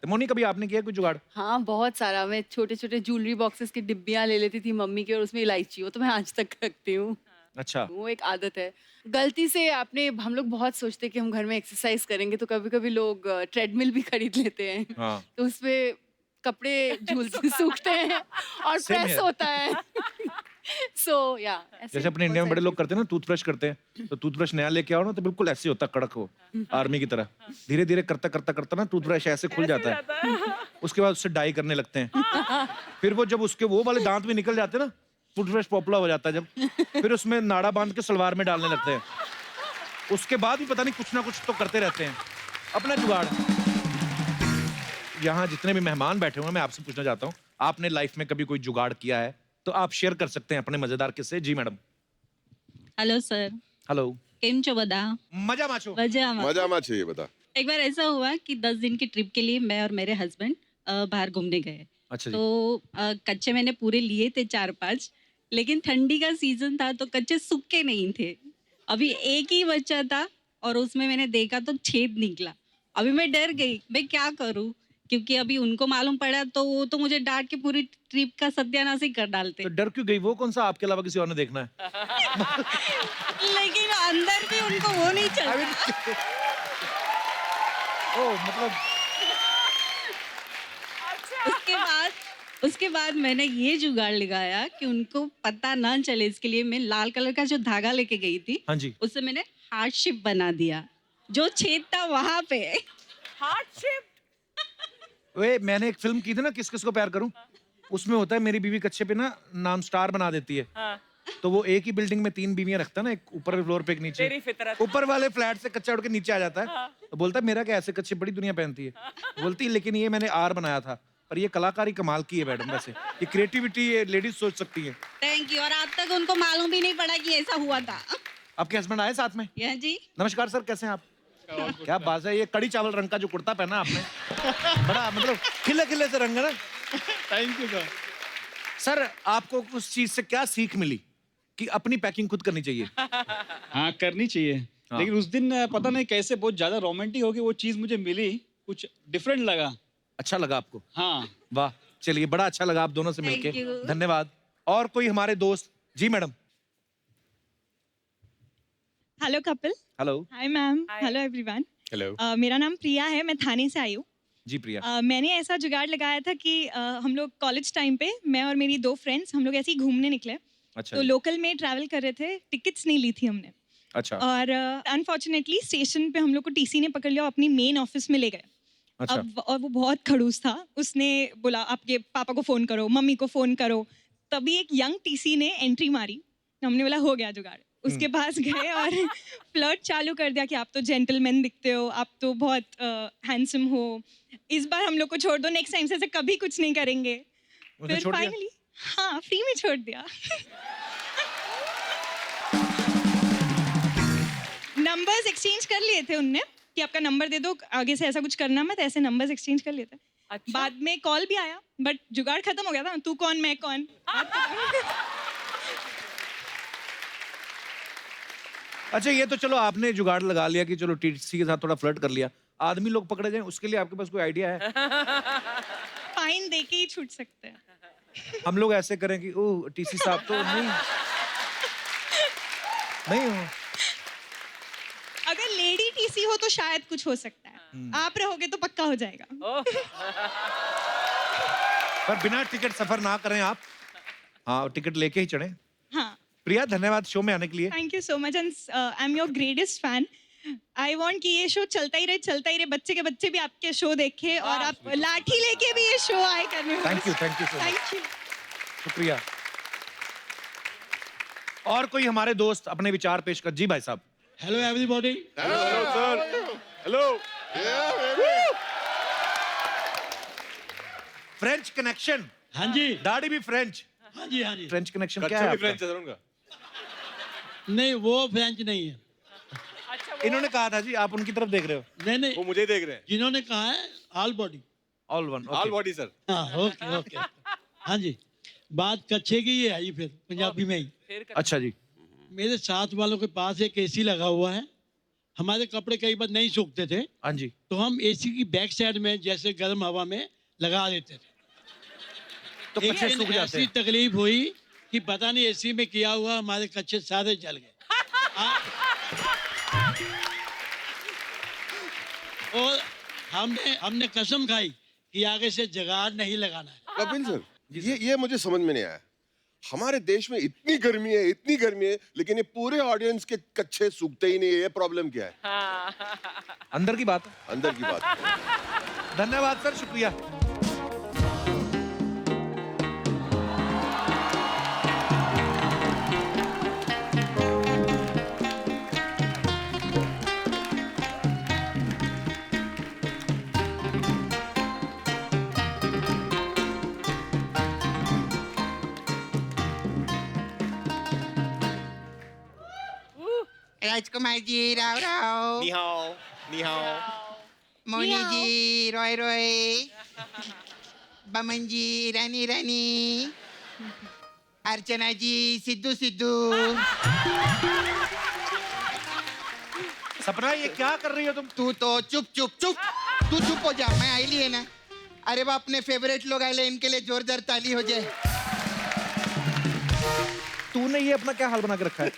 तो मोनी कभी आपने किया कुछ जुगाड़? हाँ बहुत सारा। मैं छोटे छोटे ज्वेलरी बॉक्सेस की डिब्बियाँ ले लेती थी मम्मी की और उसमें इलायची, वो तो मैं आज तक रखती हूँ। अच्छा। वो एक आदत है। गलती से आपने, हम लोग बहुत सोचते हैं कि हम घर में एक्सरसाइज करेंगे तो कभी कभी लोग ट्रेडमिल भी खरीद लेते हैं। हाँ। तो उसपे कपड़े झूलते सूखते हैं और Same प्रेस here. होता है। So yeah. जैसे अपने इंडिया में बड़े लोग करते हैं ना, टूथब्रश करते हैं, तो टूथब्रश नया लेके आओ ना तो बिल्कुल ऐसे होता है, कड़क हो, आर्मी की तरह। धीरे धीरे करता करता करता ना टूथब्रश ऐसे खुल जाता है। उसके बाद उससे डाई करने लगते हैं। फिर वो जब उसके वो वाले दांत भी निकल जाते हैं ना, टूथब्रश पॉपुलर हो जाता है जब, फिर उसमें नाड़ा बांध के सलवार में डालने लगते हैं। उसके बाद भी पता नहीं कुछ ना कुछ तो करते रहते हैं अपना जुगाड़। यहाँ जितने भी मेहमान बैठे हुए हैं, मैं आपसे पूछना चाहता हूँ, आपने लाइफ में कभी कोई जुगाड़ किया है तो आप शेयर कर सकते हैं अपने मजेदार किस्से। जी मैडम। Hello sir, hello. केम छो बदा? मजा माचो। मजा में चाहिए बता। एक बार ऐसा हुआ कि 10 दिन की ट्रिप के लिए मैं और मेरे हस्बैंड बाहर घूमने गए। अच्छा जी। तो कच्चे मैंने पूरे लिए थे 4-5, लेकिन ठंडी का सीजन था तो कच्चे सूखे नहीं थे। अभी एक ही बच्चा था और उसमें मैंने देखा तो छेद निकला। अभी मैं डर गई, मैं क्या करूँ, क्योंकि अभी उनको मालूम पड़ा तो वो तो मुझे डांट के पूरी ट्रिप का सत्यानाश ही कर डालते। तो डर क्यों गई? वो कौन सा आपके अलावा किसी और ने देखना है? लेकिन अंदर भी उनको वो नहीं चल। ओ मतलब उसके बाद मैंने ये जुगाड़ लगाया कि उनको पता ना चले, इसके लिए मैं लाल कलर का जो धागा लेके गई थी, हाँ जी, उससे मैंने हार्ट शेप बना दिया। जो छेद था वहां पे हार्ट शेप। वे मैंने एक फिल्म की थी ना, किस किस को प्यार करूं, उसमें होता है मेरी बीवी कच्चे पे ना नाम स्टार बना देती है। हाँ। तो वो एक ही बिल्डिंग में 3 बीवियां रखता है ना, एक ऊपर फ्लोर पे एक नीचे। तेरी फितरत। ऊपर वाले फ्लैट से कच्चा उड़ के नीचे आ जाता है। तो बोलता है मेरा क्या, ऐसे कच्चे बड़ी दुनिया पहनती है। बोलती है लेकिन ये मैंने आर बनाया था। पर ये कलाकारी कमाल की है मैडम, वैसे ये क्रिएटिविटी ये लेडीज सोच सकती है। Thank you. और आज तक उनको मालूम भी नहीं पड़ा कि ऐसा हुआ था। आपके हस्बैंड आए साथ में? यह जी। नमस्कार सर, कैसे हैं आप? क्या बात है, ये कड़ी चावल रंग का जो कुर्ता पहना आपने, बड़ा मतलब खिले खिले से रंग है ना। Thank you sir. सर आपको उस चीज से क्या सीख मिली कि अपनी पैकिंग खुद करनी चाहिए? हाँ करनी चाहिए। हाँ। लेकिन उस दिन पता नहीं कैसे बहुत ज्यादा रोमांटिक हो गई वो चीज, मुझे मिली, कुछ डिफरेंट लगा। अच्छा लगा आपको? हाँ। वाह, चलिए बड़ा अच्छा लगा आप दोनों से Thank मिलके, you. धन्यवाद। और कोई हमारे दोस्त? जी madam. Hello Kapil. Hello. Hi ma'am. Hi. Hello everyone. Hello. मेरा नाम प्रिया है, मैं थाने से आई हूँ। जी प्रिया। मैंने ऐसा जुगाड़ लगाया था कि हम लोग कॉलेज टाइम पे, मैं और मेरी 2 फ्रेंड्स, हम लोग ऐसे ही घूमने निकले। अच्छा तो जी। लोकल में ट्रैवल कर रहे थे, टिकट्स नहीं ली थी हमने। अच्छा। और अनफॉर्चुनेटली स्टेशन पे हम लोग को टीसी ने पकड़ लिया और अपनी मेन ऑफिस में ले गए। अच्छा। अब और वो बहुत खड़ूस था, उसने बोला आपके पापा को फ़ोन करो, मम्मी को फ़ोन करो। तभी एक यंग टीसी ने एंट्री मारी, हमने बोला हो गया जुगाड़। उसके पास गए और फ्लर्ट चालू कर दिया कि आप तो जेंटलमैन दिखते हो, आप तो बहुत हैंडसम हो, इस बार हम लोग को छोड़ दो, नेक्स्ट टाइम से ऐसे कभी कुछ नहीं करेंगे। उसने फिर छोड़ दिया? फाइनली हाँ फ्री में छोड़ दिया। नंबर्स एक्सचेंज कर लिए थे उनने कि आपका नंबर दे दो, आगे से ऐसा कुछ करना मत, ऐसे नंबर्स एक्सचेंज कर लिए थे। अच्छा। बाद में कॉल भी आया, बट जुगाड़ खत्म हो गया था, तू कौन मैं कौन। अच्छा, ये तो चलो आपने जुगाड़ लगा लिया कि चलो टीसी के साथ थोड़ा फ्लर्ट कर लिया। आदमी लोग पकड़े जाएं उसके लिए आपके पास कोई आइडिया है? फाइन दे के ही छूट सकते हैं। हम लोग ऐसे करें कि ओह टीसी साहब तो नहीं हो। अगर लेडी टीसी हो तो शायद कुछ हो सकता है, आप रहोगे तो पक्का हो जाएगा। ओह, पर बिना टिकट सफर ना करें आप। हाँ, टिकट लेके ही चढ़ें। हाँ। प्रिया धन्यवाद शो में आने के लिए। Thank you so much and I am your greatest fan. I want कि ये शो चलता ही रहे, बच्चे के बच्चे भी आपके शो देखे और आप लाठी लेके भी ये शो आए करने। Thank you so much. Thank you. शुक्रिया। और कोई हमारे दोस्त अपने विचार पेश कर। जी भाई साहब। Hello everybody. Hello sir. Hello. French connection. हाँ जी। दाढ़ी भी फ्रेंच। हाँ जी हाँ जी। फ्रेंच कनेक्शन क्या कच्चा है भी फ्रेंच आपका? है सर उनका। नहीं वो फ्रेंच नहीं है। अच्छा वो इन्होंने कहा था जी, आप उनकी तरफ देख रहे हो। नहीं नहीं, वो मुझे देख रहे हैं। जिन्होंने कहा है all body. All one. All body sir. हाँ ओके ओके। हाँ जी, बात कच्चे की है ही, फिर पंजाबी में ही। फिर अच्छा जी। मेरे साथ वालों के पास एक एसी लगा हुआ है। हमारे कपड़े कई बार नहीं सूखते थे, हाँ जी। तो हम एसी की बैक साइड में जैसे गर्म हवा में लगा देते थे। तो एक कच्चे दिन सूख जाते ऐसी हैं। तकलीफ हुई कि पता नहीं एसी में किया हुआ हमारे कच्चे सारे जल गए। और हमने कसम खाई कि आगे से जुगाड़ नहीं लगाना है। कपिल सर, ये मुझे समझ में नहीं आया। हमारे देश में इतनी गर्मी है, लेकिन ये पूरे ऑडियंस के कच्चे सूखते ही नहीं है। ये प्रॉब्लम क्या है? अंदर की बात है। अंदर की बात है। धन्यवाद सर, शुक्रिया। राजकुमार जी, राव राव। नी हाओ, नी हाओ। मोनी जी, रॉय रॉय। बमन जी, रानी रानी। अर्चना जी, सिद्धू सिद्धू। सपना, ये क्या कर रही हो तुम? तू तो चुप चुप चुप, तू चुप हो जा। मैं आई ली है ना। अरे वो अपने फेवरेट लोग आए, इनके लिए जोरदार ताली हो जाए। तूने ये अपना क्या हाल बना के रखा है?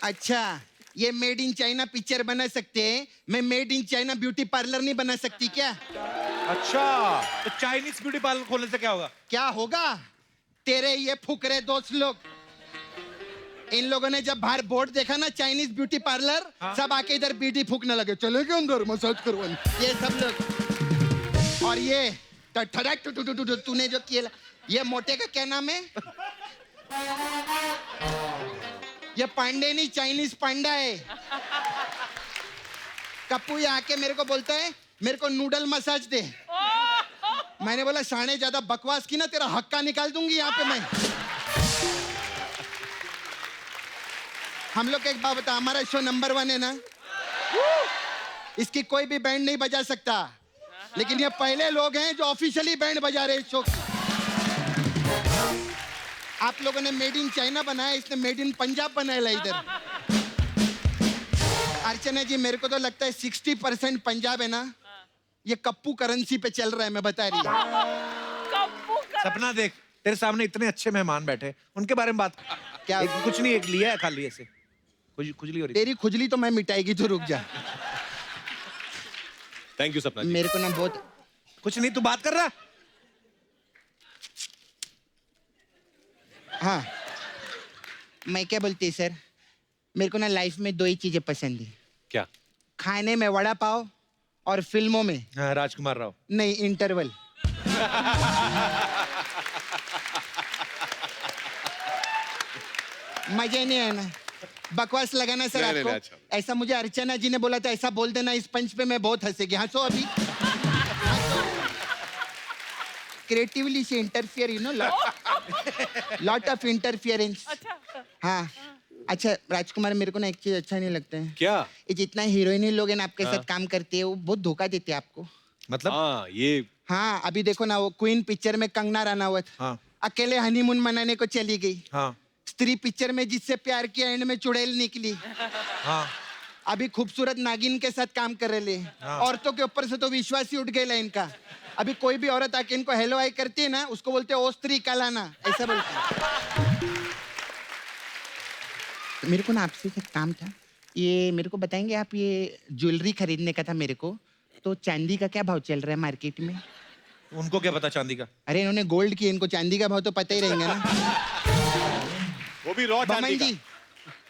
अच्छा, ये मेड इन चाइना पिक्चर बना सकते हैं, मैं made in China beauty parlour नहीं बना सकती क्या? अच्छा, तो चाइनीज ब्यूटी पार्लर खोलने से क्या होगा? क्या होगा? तेरे ये फुकरे दोस्त लोग, इन लोगों ने जब बाहर बोर्ड देखा ना चाइनीज ब्यूटी पार्लर, सब आके इधर बीड़ी फूकने लगे, चले गए अंदर मसाज करवाने, ये सब लोग। और ये तूने जो किया, ये मोटे का क्या नाम है? ये पांडे नहीं, चाइनीज पांडा है। कप्पू ये आके मेरे को बोलता है मेरे को नूडल मसाज दे। मैंने बोला शाने ज्यादा बकवास की ना तेरा हक्का निकाल दूंगी यहाँ पे मैं। हम लोग एक बात बता, हमारा शो नंबर 1 है ना, इसकी कोई भी बैंड नहीं बजा सकता, लेकिन ये पहले लोग हैं जो ऑफिशियली बैंड बजा रहे हैं इस शो की। आप लोगों ने मेड इन चाइना बनाया, इसने मेड इन पंजाब बनाया इधर। अर्चना जी, मेरे को तो लगता है 60% पंजाब है ना, ये कप्पू करेंसी पे चल रहा है, मैं बता रही हूँ। सपना देख, तेरे सामने इतने अच्छे मेहमान बैठे, उनके बारे में बात क्या? कुछ नहीं, एक लिया है खाली ऐसे, खुजली हो रही। तेरी खुजली तो मैं मिटाएगी, तो रुक जा। थैंक यू सपना जी। मेरे को ना बहुत कुछ नहीं, तू बात कर रहा। हाँ, मैं क्या बोलती सर, मेरे को ना लाइफ में 2 ही चीजें पसंद है। क्या? खाने में वड़ा पाव और फिल्मों में राजकुमार राव। नहीं, इंटरवल। मजे नहीं है ना, बकवास लगाना सर नहीं, आपको। नहीं, अच्छा। ऐसा मुझे अर्चना जी ने बोला था, ऐसा बोल देना इस पंच पे, मैं बहुत हंसेगी। हंसो अभी। क्रिएटिवली से interfere, you know, lot of interference. हाँ, अच्छा राजकुमार, मेरे को ना एक चीज अच्छा नहीं लगता है। क्या? ये जितना हीरोइन लोग हैं ना आपके साथ काम करते हैं, वो बहुत धोखा देते हैं आपको। मतलब? हाँ, ये हाँ, अभी देखो ना, वो क्वीन पिक्चर में कंगना रनावत अकेले हनीमून मनाने को चली गई। स्त्री पिक्चर में जिससे प्यार किया, एंड में चुड़ैल निकली। अभी खूबसूरत नागिन के साथ काम कर रहे हैं। औरतों के ऊपर से तो विश्वास ही उठ गया इनका। अभी कोई भी औरत आके इनको हेलो हाय करती है ना, उसको बोलते हैं ओ स्त्री कलाना, ऐसा बोलते हैं। मेरे को ना आपसे एक काम था, ये मेरे को बताएंगे आप, ये ज्वेलरी खरीदने का था मेरे को, तो चांदी का क्या भाव चल रहा है मार्केट में? उनको क्या पता चांदी का? अरे इन्होंने गोल्ड की, इनको चांदी का भाव तो पता ही रहेंगे ना। वो भी रॉ चांदी का।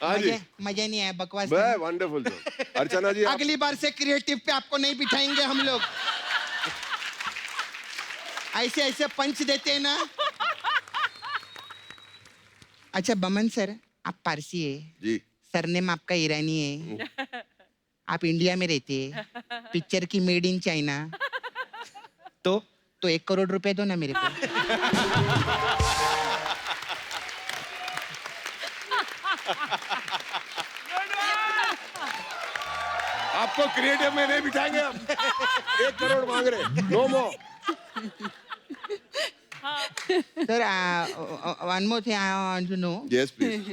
हाँ जी। मजा नहीं आया, बकवास। वंडरफुल। अर्चना जी, अगली बार से क्रिएटिव पे आपको नहीं बिठाएंगे हम लोग। ऐसे ऐसे पंच देते हैं ना। अच्छा बमन सर, आप पारसी है जी, सरनेम आपका ईरानी है, आप इंडिया में रहते हैं, पिक्चर की मेड इन चाइना, तो 1 करोड़ रुपए दो ना मेरे को। आपको क्रिएटिव में नहीं बिठाएंगे हम। 1 करोड़ मांग रहे, no more. Sir one more thing I want to know. Yes please.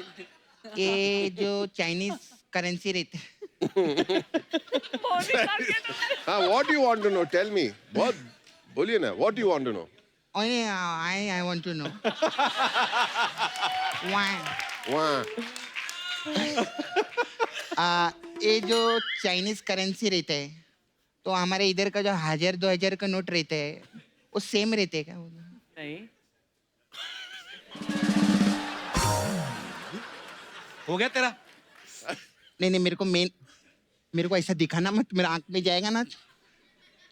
ये जो चाइनीज करेंसी रहते हाँ, what you want to know, tell me. बहुत बोलिए ना, what you want to know. only I want to know why ये जो चाइनीज करेंसी रहता है, तो हमारे इधर का जो 1000-2000 का नोट रहता है, वो सेम रहते हैं क्या? नहीं। हो गया तेरा? नहीं नहीं, मेरे को ऐसा दिखाना मत, मेरा आंख में जाएगा ना।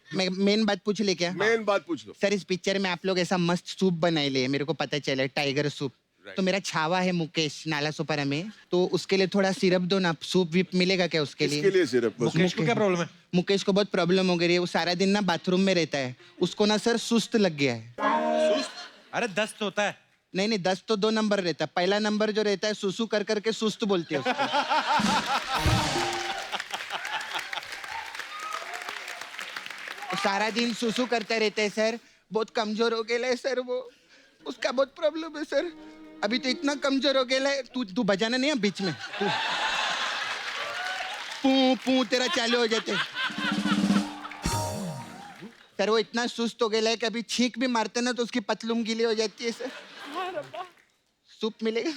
मैं मेन बात पूछ ले क्या? मेन बात पूछ लो। सर, इस पिक्चर में आप लोग ऐसा मस्त सूप बनाए ले, मेरे को पता चला, टाइगर सूप। तो मेरा छावा है मुकेश नाला सुपारा में, तो उसके लिए थोड़ा सिरप दो ना, सूप विप मिलेगा क्या उसके लिए? इसके लिए सिरप? मुकेश को क्या प्रॉब्लम है? मुकेश को बहुत प्रॉब्लम हो गई है, वो सारा दिन ना बाथरूम में रहता है, उसको ना सर सुस्त लग गया है। सुस्त? अरे दस्त होता है। नहीं नहीं, दस्त तो 2 नंबर रहता है, पहला नंबर जो रहता है सुसु कर करके सुस्त बोलते हैं उसको। सारा दिन सुसु करते रहते हैं सर, बहुत कमजोर हो गया है सर वो, उसका बहुत प्रॉब्लम है सर। अभी तो इतना कमजोर हो गया है, तू बजाना नहीं है बीच में, पू पू तेरा चालू हो जाते सर। वो इतना सुस्त हो गया है कि अभी छींक भी मारते ना तो उसकी पतलूम गीली हो जाती है सर। सूप मिलेगा?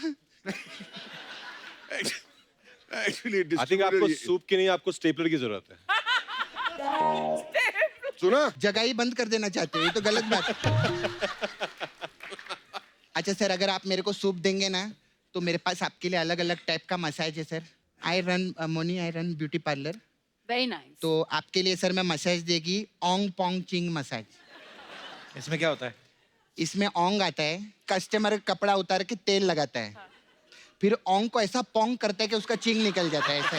एक्चुअली आई थिंक आपको सूप की नहीं, आपको स्टेपलर की जरूरत है। सुना? जगह ही बंद कर देना चाहते हो, ये तो गलत बात है। अच्छा सर, अगर आप मेरे को सूप देंगे ना तो मेरे पास आपके लिए अलग अलग टाइप का मसाज है sir. I run beauty parlour. Very nice. तो आपके लिए सर मैं मसाज देगी ओंग पोंग चिंग मसाज। इसमें क्या होता है? इसमें ओंग आता है, कस्टमर कपड़ा उतार के तेल लगाता है, फिर ओंग को ऐसा पोंग करता है कि उसका चिंग निकल जाता है ऐसा।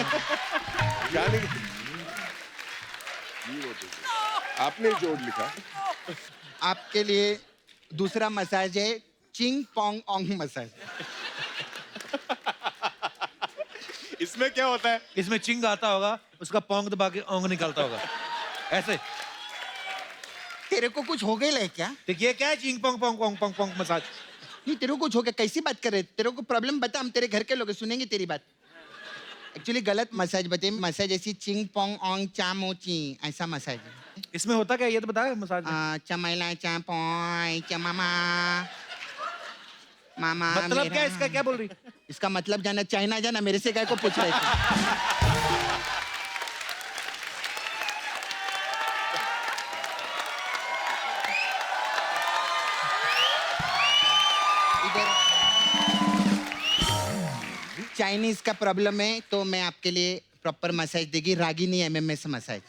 आपने जोड़ लिखा। आपके लिए दूसरा मसाज है चिंग पोंग ओंग मसाज। इसमें क्या होता है? इसमें चिंग आता होगा, उसका पोंग दबा के ओंग निकलता होगा ऐसे। तेरे को कुछ हो गया है क्या? तो ये क्या है चिंग पोंग पोंग पोंग पोंग पोंग मसाज? नहीं, तेरे को कुछ हो गया, कैसी बात कर रहे? तेरे को प्रॉब्लम बता, हम तेरे घर के लोग सुनेंगे तेरी बात। एक्चुअली गलत मसाज बताइए, मसाज ऐसी चिंग पोंग ओंग चा मो ची ऐसा मसाज है। इसमें होता क्या ये तो बता मसाज में? चमैला चा पोय चमामा मामा। मतलब क्या इसका, क्या बोल रही? इसका मतलब जाना, चाइना जाना, मेरे से क्या को पूछ रहे थे? चाइनीज का प्रॉब्लम है तो मैं आपके लिए प्रॉपर मसाज देगी, रागिनी एमएमएस मसाज।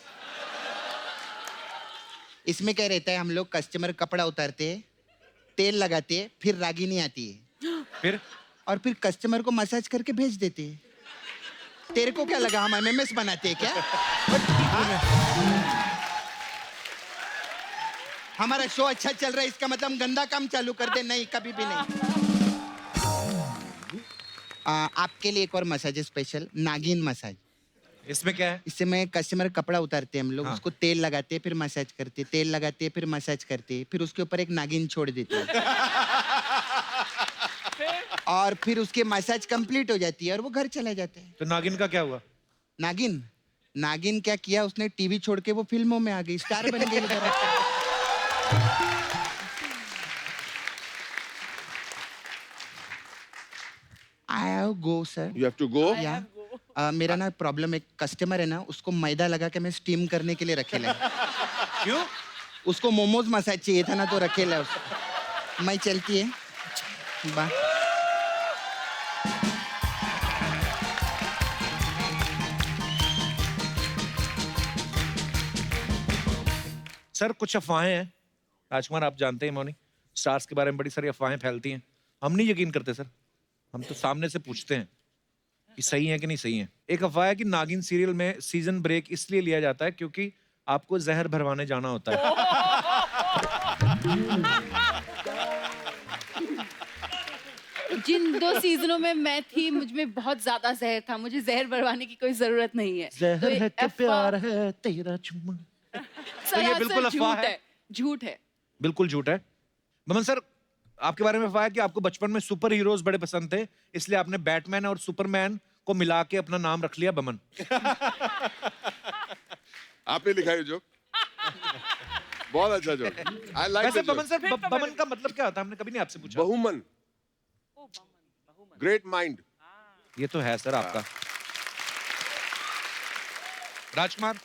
इसमें क्या रहता है, हम लोग कस्टमर कपड़ा उतारते हैं, तेल लगाते हैं, फिर रागिनी आती है, फिर कस्टमर को मसाज करके भेज देते हैं। तेरे को क्या लगा हम एमएमएस बनाते हैं क्या? हमारा शो अच्छा चल रहा है इसका मतलब हम गंदा काम चालू कर दे? नहीं, कभी भी नहीं। आपके लिए एक और मसाज है स्पेशल, नागिन मसाज। इसमें क्या है? इससे में कस्टमर कपड़ा उतारते हैं हम लोग, उसको तेल लगाते हैं, फिर मसाज करते हैं, तेल लगाते हैं, फिर मसाज करते हैं, फिर उसके ऊपर एक नागिन छोड़ देते हैं और फिर उसकी मसाज कंप्लीट हो जाती है और वो घर चला जाता है। तो नागिन का क्या हुआ? नागिन क्या किया उसने, टीवी छोड़ के वो फिल्मों में आ गई, स्टार बन गई। I have go sir. You have to go? Yeah. मेरा ना प्रॉब्लम, एक कस्टमर है ना, उसको मैदा लगा के मैं स्टीम करने के लिए रखेला है। क्यों? उसको मोमोज मसाज चाहिए था ना तो रखेला है उसको। मैं चलती है बा। सर कुछ अफवाहें हैं राजकुमार, आप जानते हैं मौनी, स्टार्स के बारे में बड़ी सारी अफवाहें फैलती हैं, हम नहीं यकीन करते सर, हम तो सामने से पूछते हैं कि सही है कि नहीं सही है। एक अफवाह है कि नागिन सीरियल में सीजन ब्रेक इसलिए लिया जाता है क्योंकि आपको जहर भरवाने जाना होता है। जिन 2 सीजनों में मैं थी, मुझ में बहुत ज्यादा जहर था, मुझे जहर भरवाने की कोई जरूरत नहीं है। जहर है कि प्यार है तेरा चुम्मा। तो ये बिल्कुल अफवाह है, झूठ है, बिल्कुल झूठ है। बमन सर, आपके बारे में अफवाह है कि आपको बचपन में सुपर हीरोज बड़े पसंद थे, इसलिए आपने बैटमैन और सुपरमैन को मिला के अपना नाम रख लिया बमन। आपने लिखा है जो बहुत अच्छा जोक। आई लाइक वैसे बमन सर, बमन का मतलब क्या होता है, हमने कभी नहीं आपसे पूछा। बहुमन, ग्रेट माइंड। ये तो है सर आपका। राजकुमार,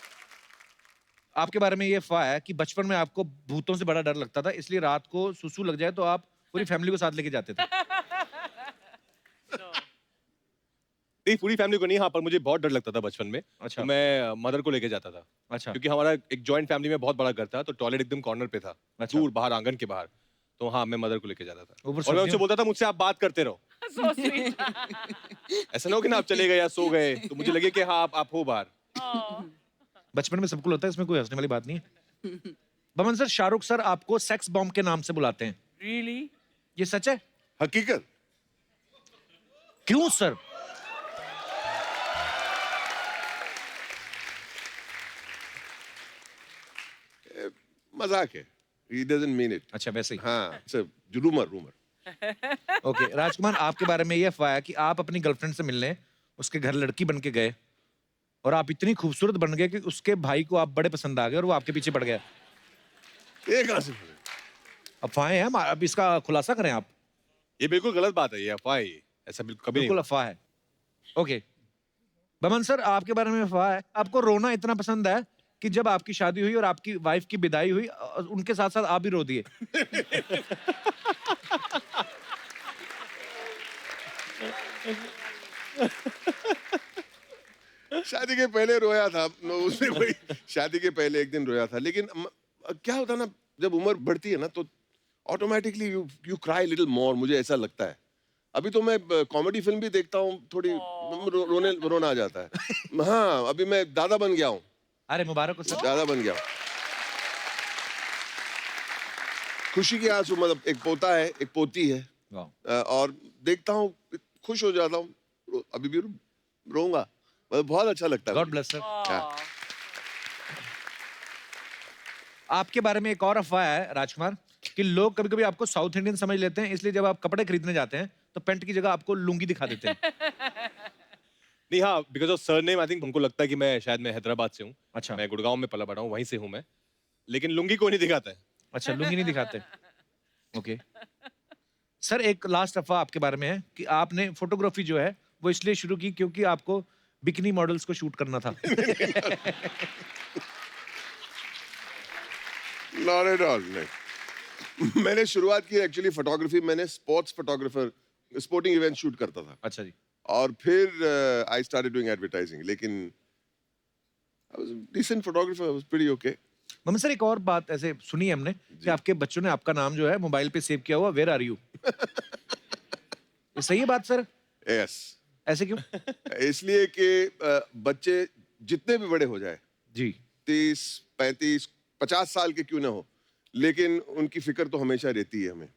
आपके बारे में ये अफवाह है कि बचपन में आपको भूतों से बड़ा डर लगता था, इसलिए रात को सुसु लग जाए तो आप पूरी फैमिली को साथ लेके जाते थे। नहीं पूरी फैमिली को नहीं, हाँ, पर मुझे बहुत डर लगता था बचपन में। अच्छा। तो मैं मदर को लेके जाता था। अच्छा। क्योंकि हमारा एक जॉइंट फैमिली में बहुत बड़ा घर था, तो टॉयलेट एकदम कॉर्नर पे था, अच्छा। दूर बाहर आंगन के बाहर। तो हाँ, मैं मदर को लेके जाता था ऊपर और मैं सर्दियों- उनसे बोलता था मुझसे आप बात करते रहो। So sweet. ऐसा ना हो कि ना आप चले गए या सो गए तो मुझे लगे कि हाँ आप हो बाहर। Oh. बचपन में सबको लगता है, इसमें कोई हंसने वाली बात नहीं है। बमन सर, शाहरुख सर आपको सेक्स बॉम्ब के नाम से बुलाते हैं, Really? ये सच है? हकीकत। क्यों सर? मजाक है, he doesn't mean it। अच्छा, वैसे ही। हाँ, it's a rumor। ओके, राजकुमार, आपके बारे में ये अफवाह है कि आप अपनी गर्लफ्रेंड से मिलने उसके घर लड़की बन के गए और आप इतनी खूबसूरत बन गए कि उसके भाई को आप बड़े पसंद आ गए और वो आपके पीछे पड़ गया। ये कहाँ से? अफवाहें हैं, अब इसका खुलासा करें आप। ये बिल्कुल गलत बात है, ये अफवाह है, ये ऐसा बिल्कुल कभी नहीं बिल्कुल हुआ। अफवाह है। ओके, बमन सर, आपके बारे में अफवाह है, आपको रोना इतना पसंद है कि जब आपकी शादी हुई और आपकी वाइफ की विदाई हुई, उनके साथ साथ आप भी रो दिए। शादी के पहले रोया था, उसमें कोई शादी के पहले एक दिन रोया था, लेकिन क्या होता ना, जब उम्र बढ़ती है ना तो automatically you cry little more, मुझे ऐसा लगता है। अभी तो मैं कॉमेडी फिल्म भी देखता हूँ, थोड़ी रोना आ जाता है। हाँ, अभी मैं दादा बन गया हूँ। अरे मुबारक हो सर। दादा बन गया हूँ। खुशी के आंसू, मतलब एक पोता है, एक पोती है, और देखता हूँ खुश हो जाता हूँ। अभी भी रोऊंगा, मतलब बहुत अच्छा लगता है। God bless sir. आपके बारे में एक और अफवाह है राजकुमार कि लोग कभी कभी आपको साउथ इंडियन समझ लेते हैं, इसलिए जब आप कपड़े खरीदने जाते हैं तो पैंट की जगह आपको लुंगी दिखा देते हैं। नहीं, हाँ, because of surname I think उनको लगता है कि मैं शायद हैदराबाद से हूँ। अच्छा। मैं गुड़गांव में पला बड़ा हूँ, वहीं से हूँ मैं, लेकिन लुंगी को नहीं दिखाता है। अच्छा, लुंगी नहीं दिखाते। ओके सर, एक लास्ट अफवाह आपके बारे में है कि आपने फोटोग्राफी जो है वो इसलिए शुरू की क्योंकि आपको बिकनी मॉडल्स को शूट करना था। Not at all, नहीं। मैंने शुरुआत की एक्चुअली फोटोग्राफी, मैंने sports photographer, sporting event shoot करता था। अच्छा जी। और फिर आई स्टार्टेड डूइंग एडवर्टाइजिंग, लेकिन I was decent photographer, I was pretty okay. मम्मी सर, एक और बात ऐसे सुनी है हमने कि आपके बच्चों ने आपका नाम जो है मोबाइल पे सेव किया हुआ, वेयर आर यू? ये सही है बात सर? यस। ऐसे क्यों? इसलिए कि बच्चे जितने भी बड़े हो जाए जी, 30, 35, 50 साल के क्यों ना हो, लेकिन उनकी फिक्र तो हमेशा रहती है हमें।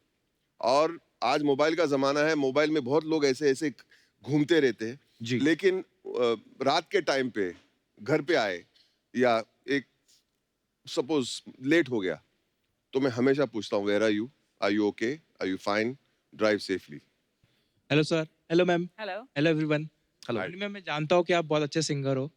और आज मोबाइल का जमाना है, मोबाइल में बहुत लोग ऐसे ऐसे घूमते रहते हैं जी। लेकिन रात के टाइम पे घर पे आए या एक सपोज लेट हो गया तो मैं हमेशा पूछता हूँ, where are you okay, are you fine, drive safely. Hello sir. Hello ma'am. Hello. Hello everyone. Hello ma'am, मैं जानता हूँ कि आप बहुत अच्छे सिंगर हो,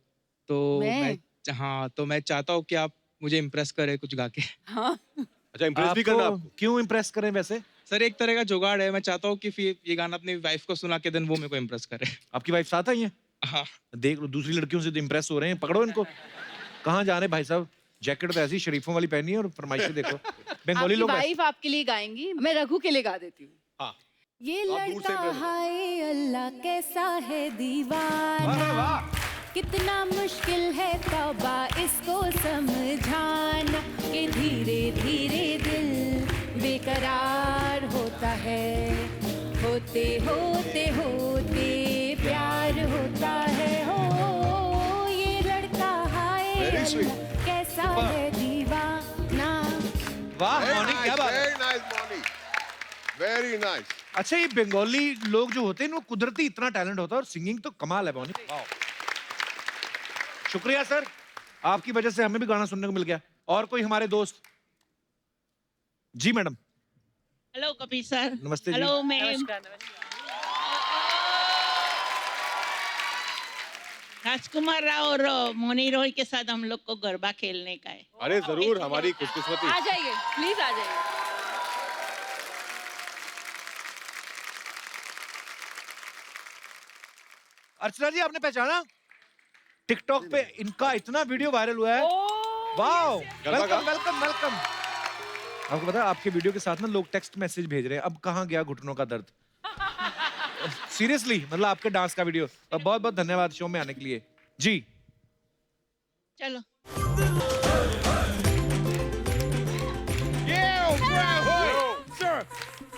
तो मैं चाहता हूँ कि आप मुझे इम्प्रेस करें कुछ गा के। हाँ। अच्छा, इम्प्रेस भी करना आपको? क्यों इम्प्रेस करें वैसे? सर, एक तरह का जुगाड़ है, मैं चाहता हूँ कि फिर ये गाना अपनी वाइफ को सुना के देन वो मेरे को इम्प्रेस करे। आपकी वाइफ साथ आई है? हाँ। देख लो, दूसरी लड़कियों से तो इम्प्रेस हो रहे हैं, पकड़ो इनको। कहाँ जा रहे भाई साहब? जैकेट तो ऐसी शरीफों वाली पहनी है और फरमाइशें देखो। बंगाली लोग वाइफ आपके लिए गाएंगी, मैं रघु के लिए गा देती हूँ। हाँ। ये लड़का हाय अल्लाह कैसा है दीवाना, कितना मुश्किल है तौबा इसको समझाना, कि धीरे धीरे दिल बेकरार होता है, होते होते होते प्यार होता है। हो ये लड़का हाय अल्लाह कैसा है दीवाना। वाह मौनी, क्या बात है। Very nice Mouni, very nice. अच्छा, ये बंगाली लोग जो होते हैं वो कुदरती इतना टैलेंट होता है और सिंगिंग तो कमाल है मौनी। शुक्रिया सर, आपकी वजह से हमें भी गाना सुनने को मिल गया। और कोई हमारे दोस्त? जी मैडम। Hello Kapil sir. नमस्ते जी। Hello ma'am. नमस्कार, नमस्कार। राजकुमार राव और मोनी रॉय के साथ हम लोग को गरबा खेलने का है। अरे जरूर, हमारी खुशकिस्मती। आ जाइए, प्लीज आ जाइए। अर्चना जी, आपने पहचाना? टिकटॉक पे इनका इतना वीडियो वायरल हुआ है। Wow, welcome welcome welcome. आपको पता है आपके वीडियो के साथ ना लोग टेक्स्ट मैसेज भेज रहे हैं, अब कहाँ गया घुटनों का दर्द। सीरियसली मतलब आपके डांस का वीडियो। बहुत बहुत धन्यवाद शो में आने के लिए जी। चलो Sir,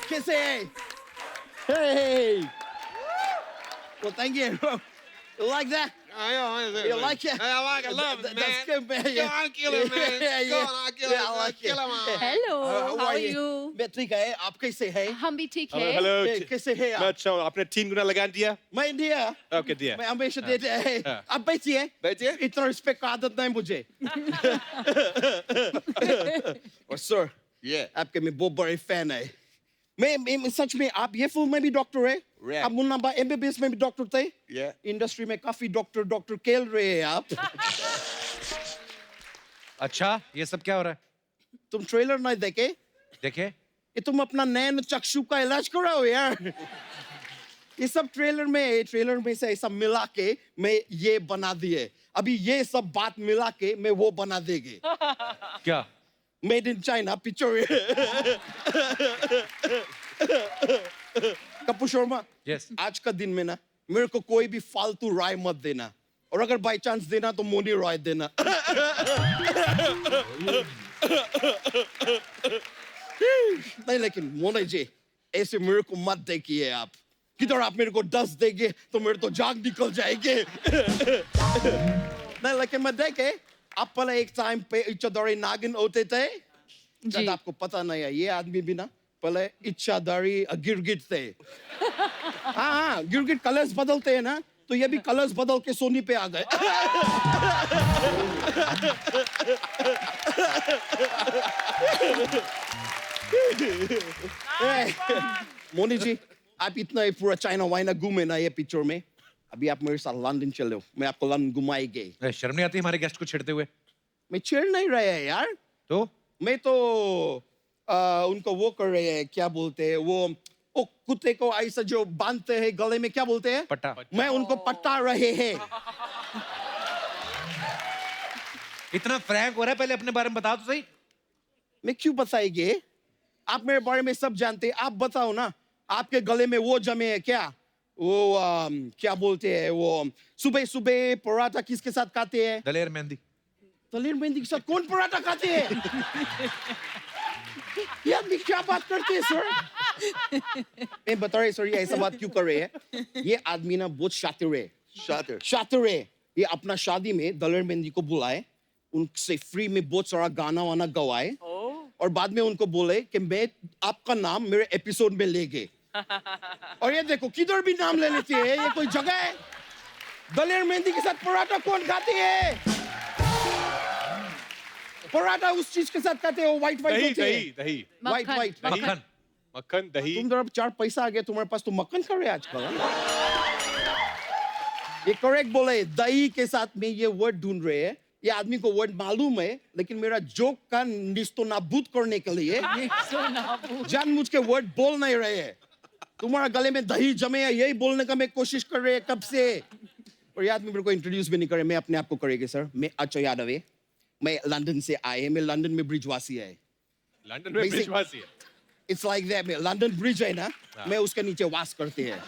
कैसे हैं? Hey! Well, thank you. You like that? You like it? I like it. I love it, man. That's good, man. Go on, kill it, man. Yeah, Go on, kill it, I man. like it. Kill it, man. Hello, How are you? मैं ठीक है, आप कैसे हैं? हम भी ठीक है। हेलो कैसे हैं आप? मैं अच्छा हूँ। आपने 3 गुना लगा दिया? मैं दिया। ओके दिया। मैं हमेशा देते हैं। आप बैठिए। बैठिए। इतना रिस्पेक्ट का आदत नहीं मुझे। और सर, आपके मैं बहुत बड़े फैन है। मैं सच में आप ये फिल्म में भी डॉक्टर है। आप मुन्ना भाई MBBS में भी डॉक्टर थे। इंडस्ट्री में काफी डॉक्टर खेल रहे हैं आप। अच्छा ये सब क्या हो रहा है? तुम ट्रेलर नहीं देखे? देखे? ये तुम अपना नैन चक्षु का इलाज कराओ यार। ये सब ट्रेलर में से ऐसा मिला के मैं ये बना दिए। अभी ये सब बात मिला के मैं वो बना देंगे। क्या? Made in China picture. Kapoor Sharma, आज का दिन में ना मेरे को कोई भी फालतू राय मत देना, और अगर बाय चांस देना तो मोनी राय देना। नहीं लेकिन मोनी जी ऐसे मेरे को मत देखिए आप। किधर आप मेरे को 10 देंगे तो मेरे तो जाग निकल जाएंगे। नहीं लेकिन मैं देखे आप पहले एक टाइम पे इच्छाधारी नागिन होते थे। जब आपको पता नहीं है ये आदमी भी ना पहले इच्छाधारी गिरगिट थे। हाँ गिरगिट कलर्स बदलते हैं ना, तो ये भी कलर्स बदल के सोनी पे आ गए। मोनी जी आप इतना ही पूरा चाइना वाइना घूमे ना ये पिक्चर में, अभी आप मेरे साथ लंदन चलो, मैं आपको लंदन घुमाएंगे। शर्म नहीं आती हमारे गेस्ट को छेड़ते हुए? मैं छेड़ नहीं रहा है यार। तो मैं तो उनको वो कर रहे हैं, क्या बोलते हैं वो कुत्ते को ऐसा जो बांधते हैं गले में, क्या बोलते हैं? पट्टा। मैं उनको पट्टा रहे हैं। इतना फ्रैंक हो रहा है, पहले अपने बारे में बताओ तो सही। मैं क्यों बताएंगे? आप मेरे बारे में सब जानते हैं, आप बताओ ना। आपके गले में वो जमे है क्या? वो क्या बोलते हैं वो सुबह सुबह पराठा किसके साथ खाते हैं? दलेर मेहंदी। दलेर मेहंदी के साथ कौन पराठा खाते हैं? ये आदमी क्या बात करते हैं सर? मैं बता रहे सर ये ऐसा बात क्यों कर रहे हैं? ये आदमी ना बहुत शातिर है। शातिर है। ये अपना शादी में दलेर मेहंदी को बुलाए, उनसे फ्री में बहुत सारा गाना वाना गवाए, और बाद में उनको बोले कि मैं आपका नाम मेरे एपिसोड में लेंगे। और ये देखो किधर भी नाम ले लेती है, ये कोई जगह है? दलेर मेहंदी के साथ पराठा कौन खाते हैं? पराठा उस चीज के साथ खाते हैं वो व्हाइट होते हैं। दही व्हाइट मक्खन दही। तुम जरा 4 पैसा आ गया तुम्हारे पास तो मक्खन खा रहे आजकल। ये करेक्ट बोले, दही के साथ में ये वर्ड ढूंढ रहे हैं। ये आदमी को वर्ड मालूम है, लेकिन मेरा जोक का निस्तो नाबूद करने के लिए जानबूझ के वर्ड बोल नहीं रहे हैं। तुम्हारा गले में दही जमे है यही बोलने का मैं कोशिश कर रहे हैं कब से। और ये आदमी मेरे को इंट्रोड्यूस भी नहीं करे, मैं अपने आप को करेंगे सर। मैं अजय यादव है, मैं लंदन से आए, मैं लंदन में ब्रिजवासी है। लंदन में ब्रिजवासी है? It's like that. मैं लंदन ब्रिज है ना, मैं उसके नीचे वास करते हैं।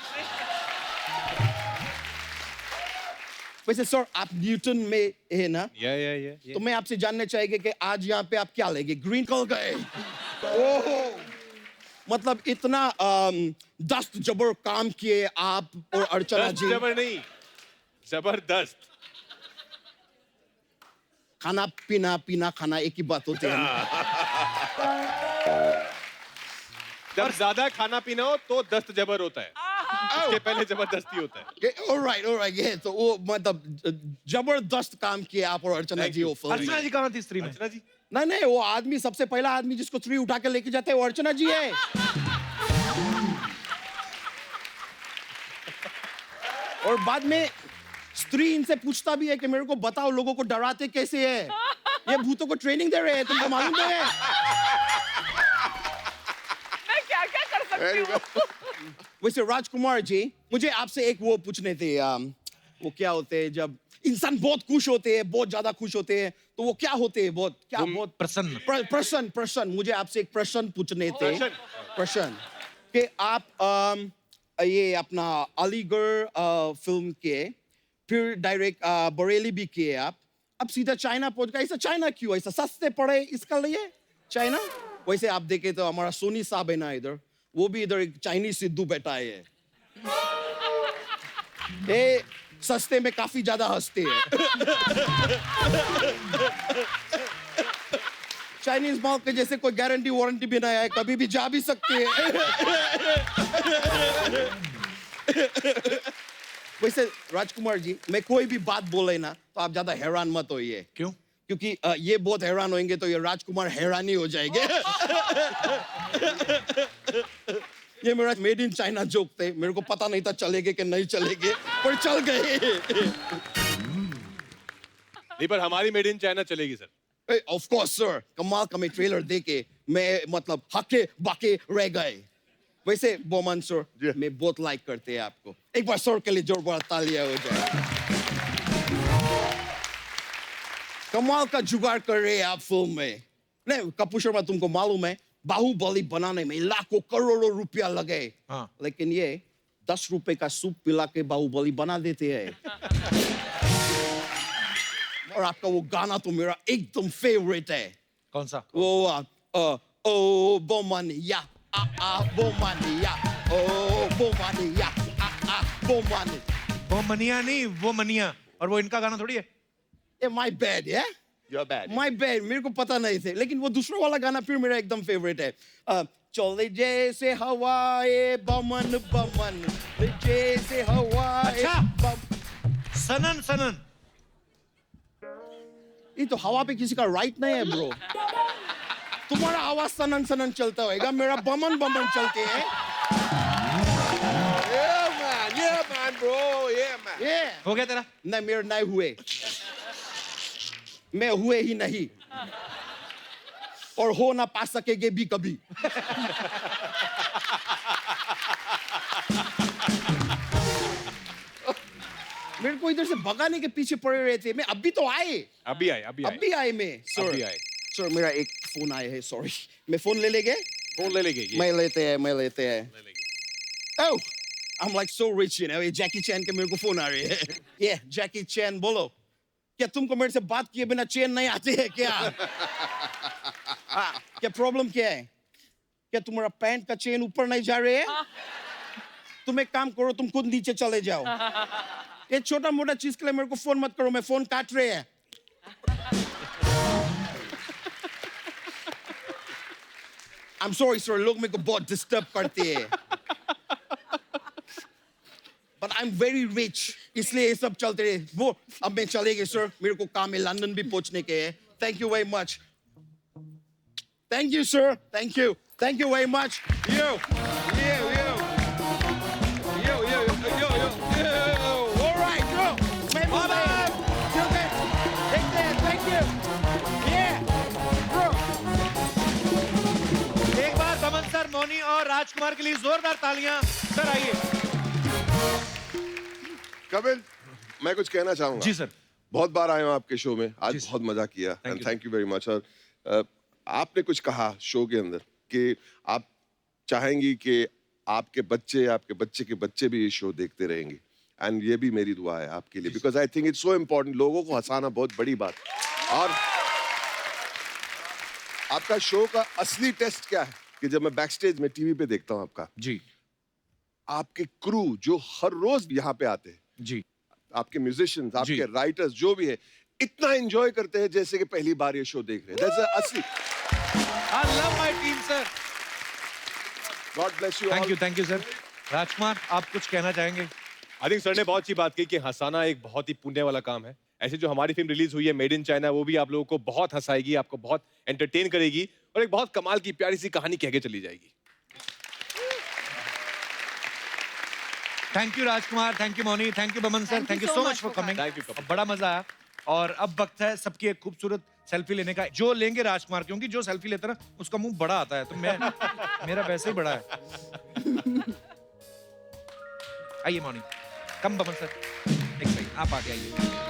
वैसे सर आप न्यूटन में है ना? तो मैं आपसे जानना चाहेंगे कि आज यहाँ पे आप क्या लेंगे? ग्रीन कलर गए। ओह मतलब इतना दस्त जबर काम किए आप और अर्चना जी। जबर नहीं, जबरदस्त। खाना पीना खाना एक ही बात होती है। जब ज्यादा खाना पीना हो तो दस्त जबर होता है, उसके पहले जबरदस्ती होता है। ऑलराइट ये तो वो मतलब जबरदस्त काम किए आप और अर्चना जी। अर्चना जी कहाँ थी स्त्री में? अर्चना जी नहीं वो आदमी सबसे पहला आदमी जिसको स्त्री उठा के लेके जाते हैं वो अर्चना जी है। और बाद में स्त्री इनसे पूछता भी है कि मेरे को बताओ लोगों को डराते कैसे है? ये भूतों को ट्रेनिंग दे रहे हैं, तुमको मालूम नहीं है? मैं क्या क्या कर सकती हूँ? वैसे राजकुमार जी मुझे आपसे एक वो पूछने थे, वो क्या होते हैं जब इंसान बहुत खुश होते हैं, बहुत ज्यादा खुश होते हैं, तो वो क्या होते हैं? बहुत प्रसन्न। मुझे आपसे एक प्रश्न पूछने थे। प्रश्न कि आप ये अपना अलीगढ़ फिल्म के, फिर डायरेक्ट बरेली भी किए आप, अब सीधा चाइना पहुंच गए। ऐसा चाइना क्यों, ऐसा सस्ते पड़े इसका लिए चाइना? वैसे आप देखे तो हमारा सोनी साहब है ना इधर, वो भी इधर एक चाइनीज सिद्धू बैठा है। ये सस्ते में काफी ज्यादा हंसते हैं। चाइनीज माल के जैसे कोई गारंटी वारंटी भी नहीं है, कभी भी जा भी सकते हैं। वैसे राजकुमार जी, मैं कोई भी बात बोले ना तो आप ज्यादा हैरान मत होइए। क्यों? क्योंकि ये बहुत हैरान होंगे तो ये राजकुमार हैरानी हो जाएंगे। ये मेरा मेड इन चाइना जोक थे, मेरे को पता नहीं था चलेंगे कि नहीं चलेंगे, पर चल गए। नहीं, पर हमारी मेड इन चाइना चलेगी सर। ऑफ कोर्स सर, कमाल का मैं ट्रेलर देके मैं मतलब हके बाके रह गए। वैसे बोमन सर, मैं बहुत लाइक करते हैं आपको। एक बार सर के लिए जोर बड़ा तालियां हो जाए। कमाल का जुगाड़ कर रहे हैं आप फिल्म में। नहीं कपूर शर्मा, तुमको मालूम है बाहुबली बनाने में लाखों करोड़ों रुपया लगे, हाँ। लेकिन ये 10 रुपए का सूप पिला के बाहुबली बना देते हैं। और आपका वो गाना तो मेरा एकदम फेवरेट है। कौन सा? वो ओ बोमनिया बोमनिया ओ बोमनिया बोमनिया। वो मनिया नहीं, वो मनिया, और वो इनका गाना थोड़ी है। माय बैड है, You're bad. माय बैड, मेरे को पता नहीं थे, लेकिन वो दूसरा वाला गाना फिर मेरा एकदम फेवरेट है। चले जैसे हवाए बमन बमन, जैसे हवाए सनन सनन। ये तो हवा पे किसी का राइट नहीं है ब्रो। तुम्हारा आवाज सनन सनन चलता होगा, मेरा बमन बमन चलते हैं। Yeah man bro, yeah man. हो गया तेरा? नहीं मेरे नहीं हुए, मैं हुए ही नहीं, और हो ना पा सकेंगे भी कभी। मेरे को इधर से भगाने के पीछे पड़े रहे थे, मैं अभी तो आए। अभी आए मैं सर। अभी आए। सर मेरा एक फोन आया है, सॉरी। मैं फोन ले लेंगे? फोन ले लेंगे। मैं लेते हैं। Oh, I'm like so rich, you know. ये जैकी चैन के मेरे को फोन आ रहे हैं। ये जैकी चैन बोलो, क्या तुमको मेरे से बात किए बिना चैन नहीं आती है क्या? क्या प्रॉब्लम क्या है? क्या तुम्हारा पैंट का चेन ऊपर नहीं जा रहे है? तुम एक काम करो, तुम खुद नीचे चले जाओ। ये छोटा मोटा चीज के लिए मेरे को फोन मत करो, मैं फोन काट रहे हैं। I'm sorry sir, लोग मेरे को बहुत डिस्टर्ब करते हैं। But I'm very rich, इसलिए ये सब चलते रहे। वो अब मैं चलेंगे सर, मेरे को काम है, लंदन भी पहुंचने के है। Thank you very much. Thank you sir, thank you very much. You. All right, go. Bye-bye. Till then, take care. Thank you. Yeah, bro. एक बार दमन सर, मौनी और राजकुमार के लिए जोरदार तालियां। सर आइए। कपिल, मैं कुछ कहना चाहूंगा। जी सर। बहुत बार आया हूँ आपके शो में, आज बहुत मजा किया, and thank you very much. और आपने कुछ कहा शो के अंदर कि आप चाहेंगी कि आपके बच्चे के बच्चे भी ये शो देखते रहेंगे, एंड ये भी मेरी दुआ है आपके लिए, because I think it's so important. लोगों को हंसाना बहुत बड़ी बात। और आपका शो का असली टेस्ट क्या है कि जब मैं बैक स्टेज में टीवी पे देखता हूँ आपका जी, आपके क्रू जो हर रोज यहाँ पे आते हैं जी, आपके म्यूजिशियंस, आपके राइटर्स जो भी है, इतना एंजॉय करते हैं जैसे कि पहली बार ये शो देख रहे हैं। That's असली। I love my team sir. God bless you all. Thank you sir. राजकुमार, आप कुछ कहना चाहेंगे? आई थिंक सर ने बहुत अच्छी बात की कि हंसाना एक बहुत ही पुण्य वाला काम है। ऐसे जो हमारी फिल्म रिलीज हुई है मेड इन चाइना, वो भी आप लोगों को बहुत हंसाएगी, आपको बहुत एंटरटेन करेगी और एक बहुत कमाल की प्यारी सी कहानी कह के चली जाएगी। Thank you Rajkumar, thank you Mouni, thank you Boman sir, thank you so much for coming. Thank you Kapil. बड़ा मजा आया। और अब वक्त है सबकी एक खूबसूरत सेल्फी लेने का। जो लेंगे राजकुमार, क्योंकि जो सेल्फी लेता है ना उसका मुंह बड़ा आता है, तो मेरा वैसे ही बड़ा है। आइए मौनी, कम बमन सर, एक सेकंड आप आगे आइए।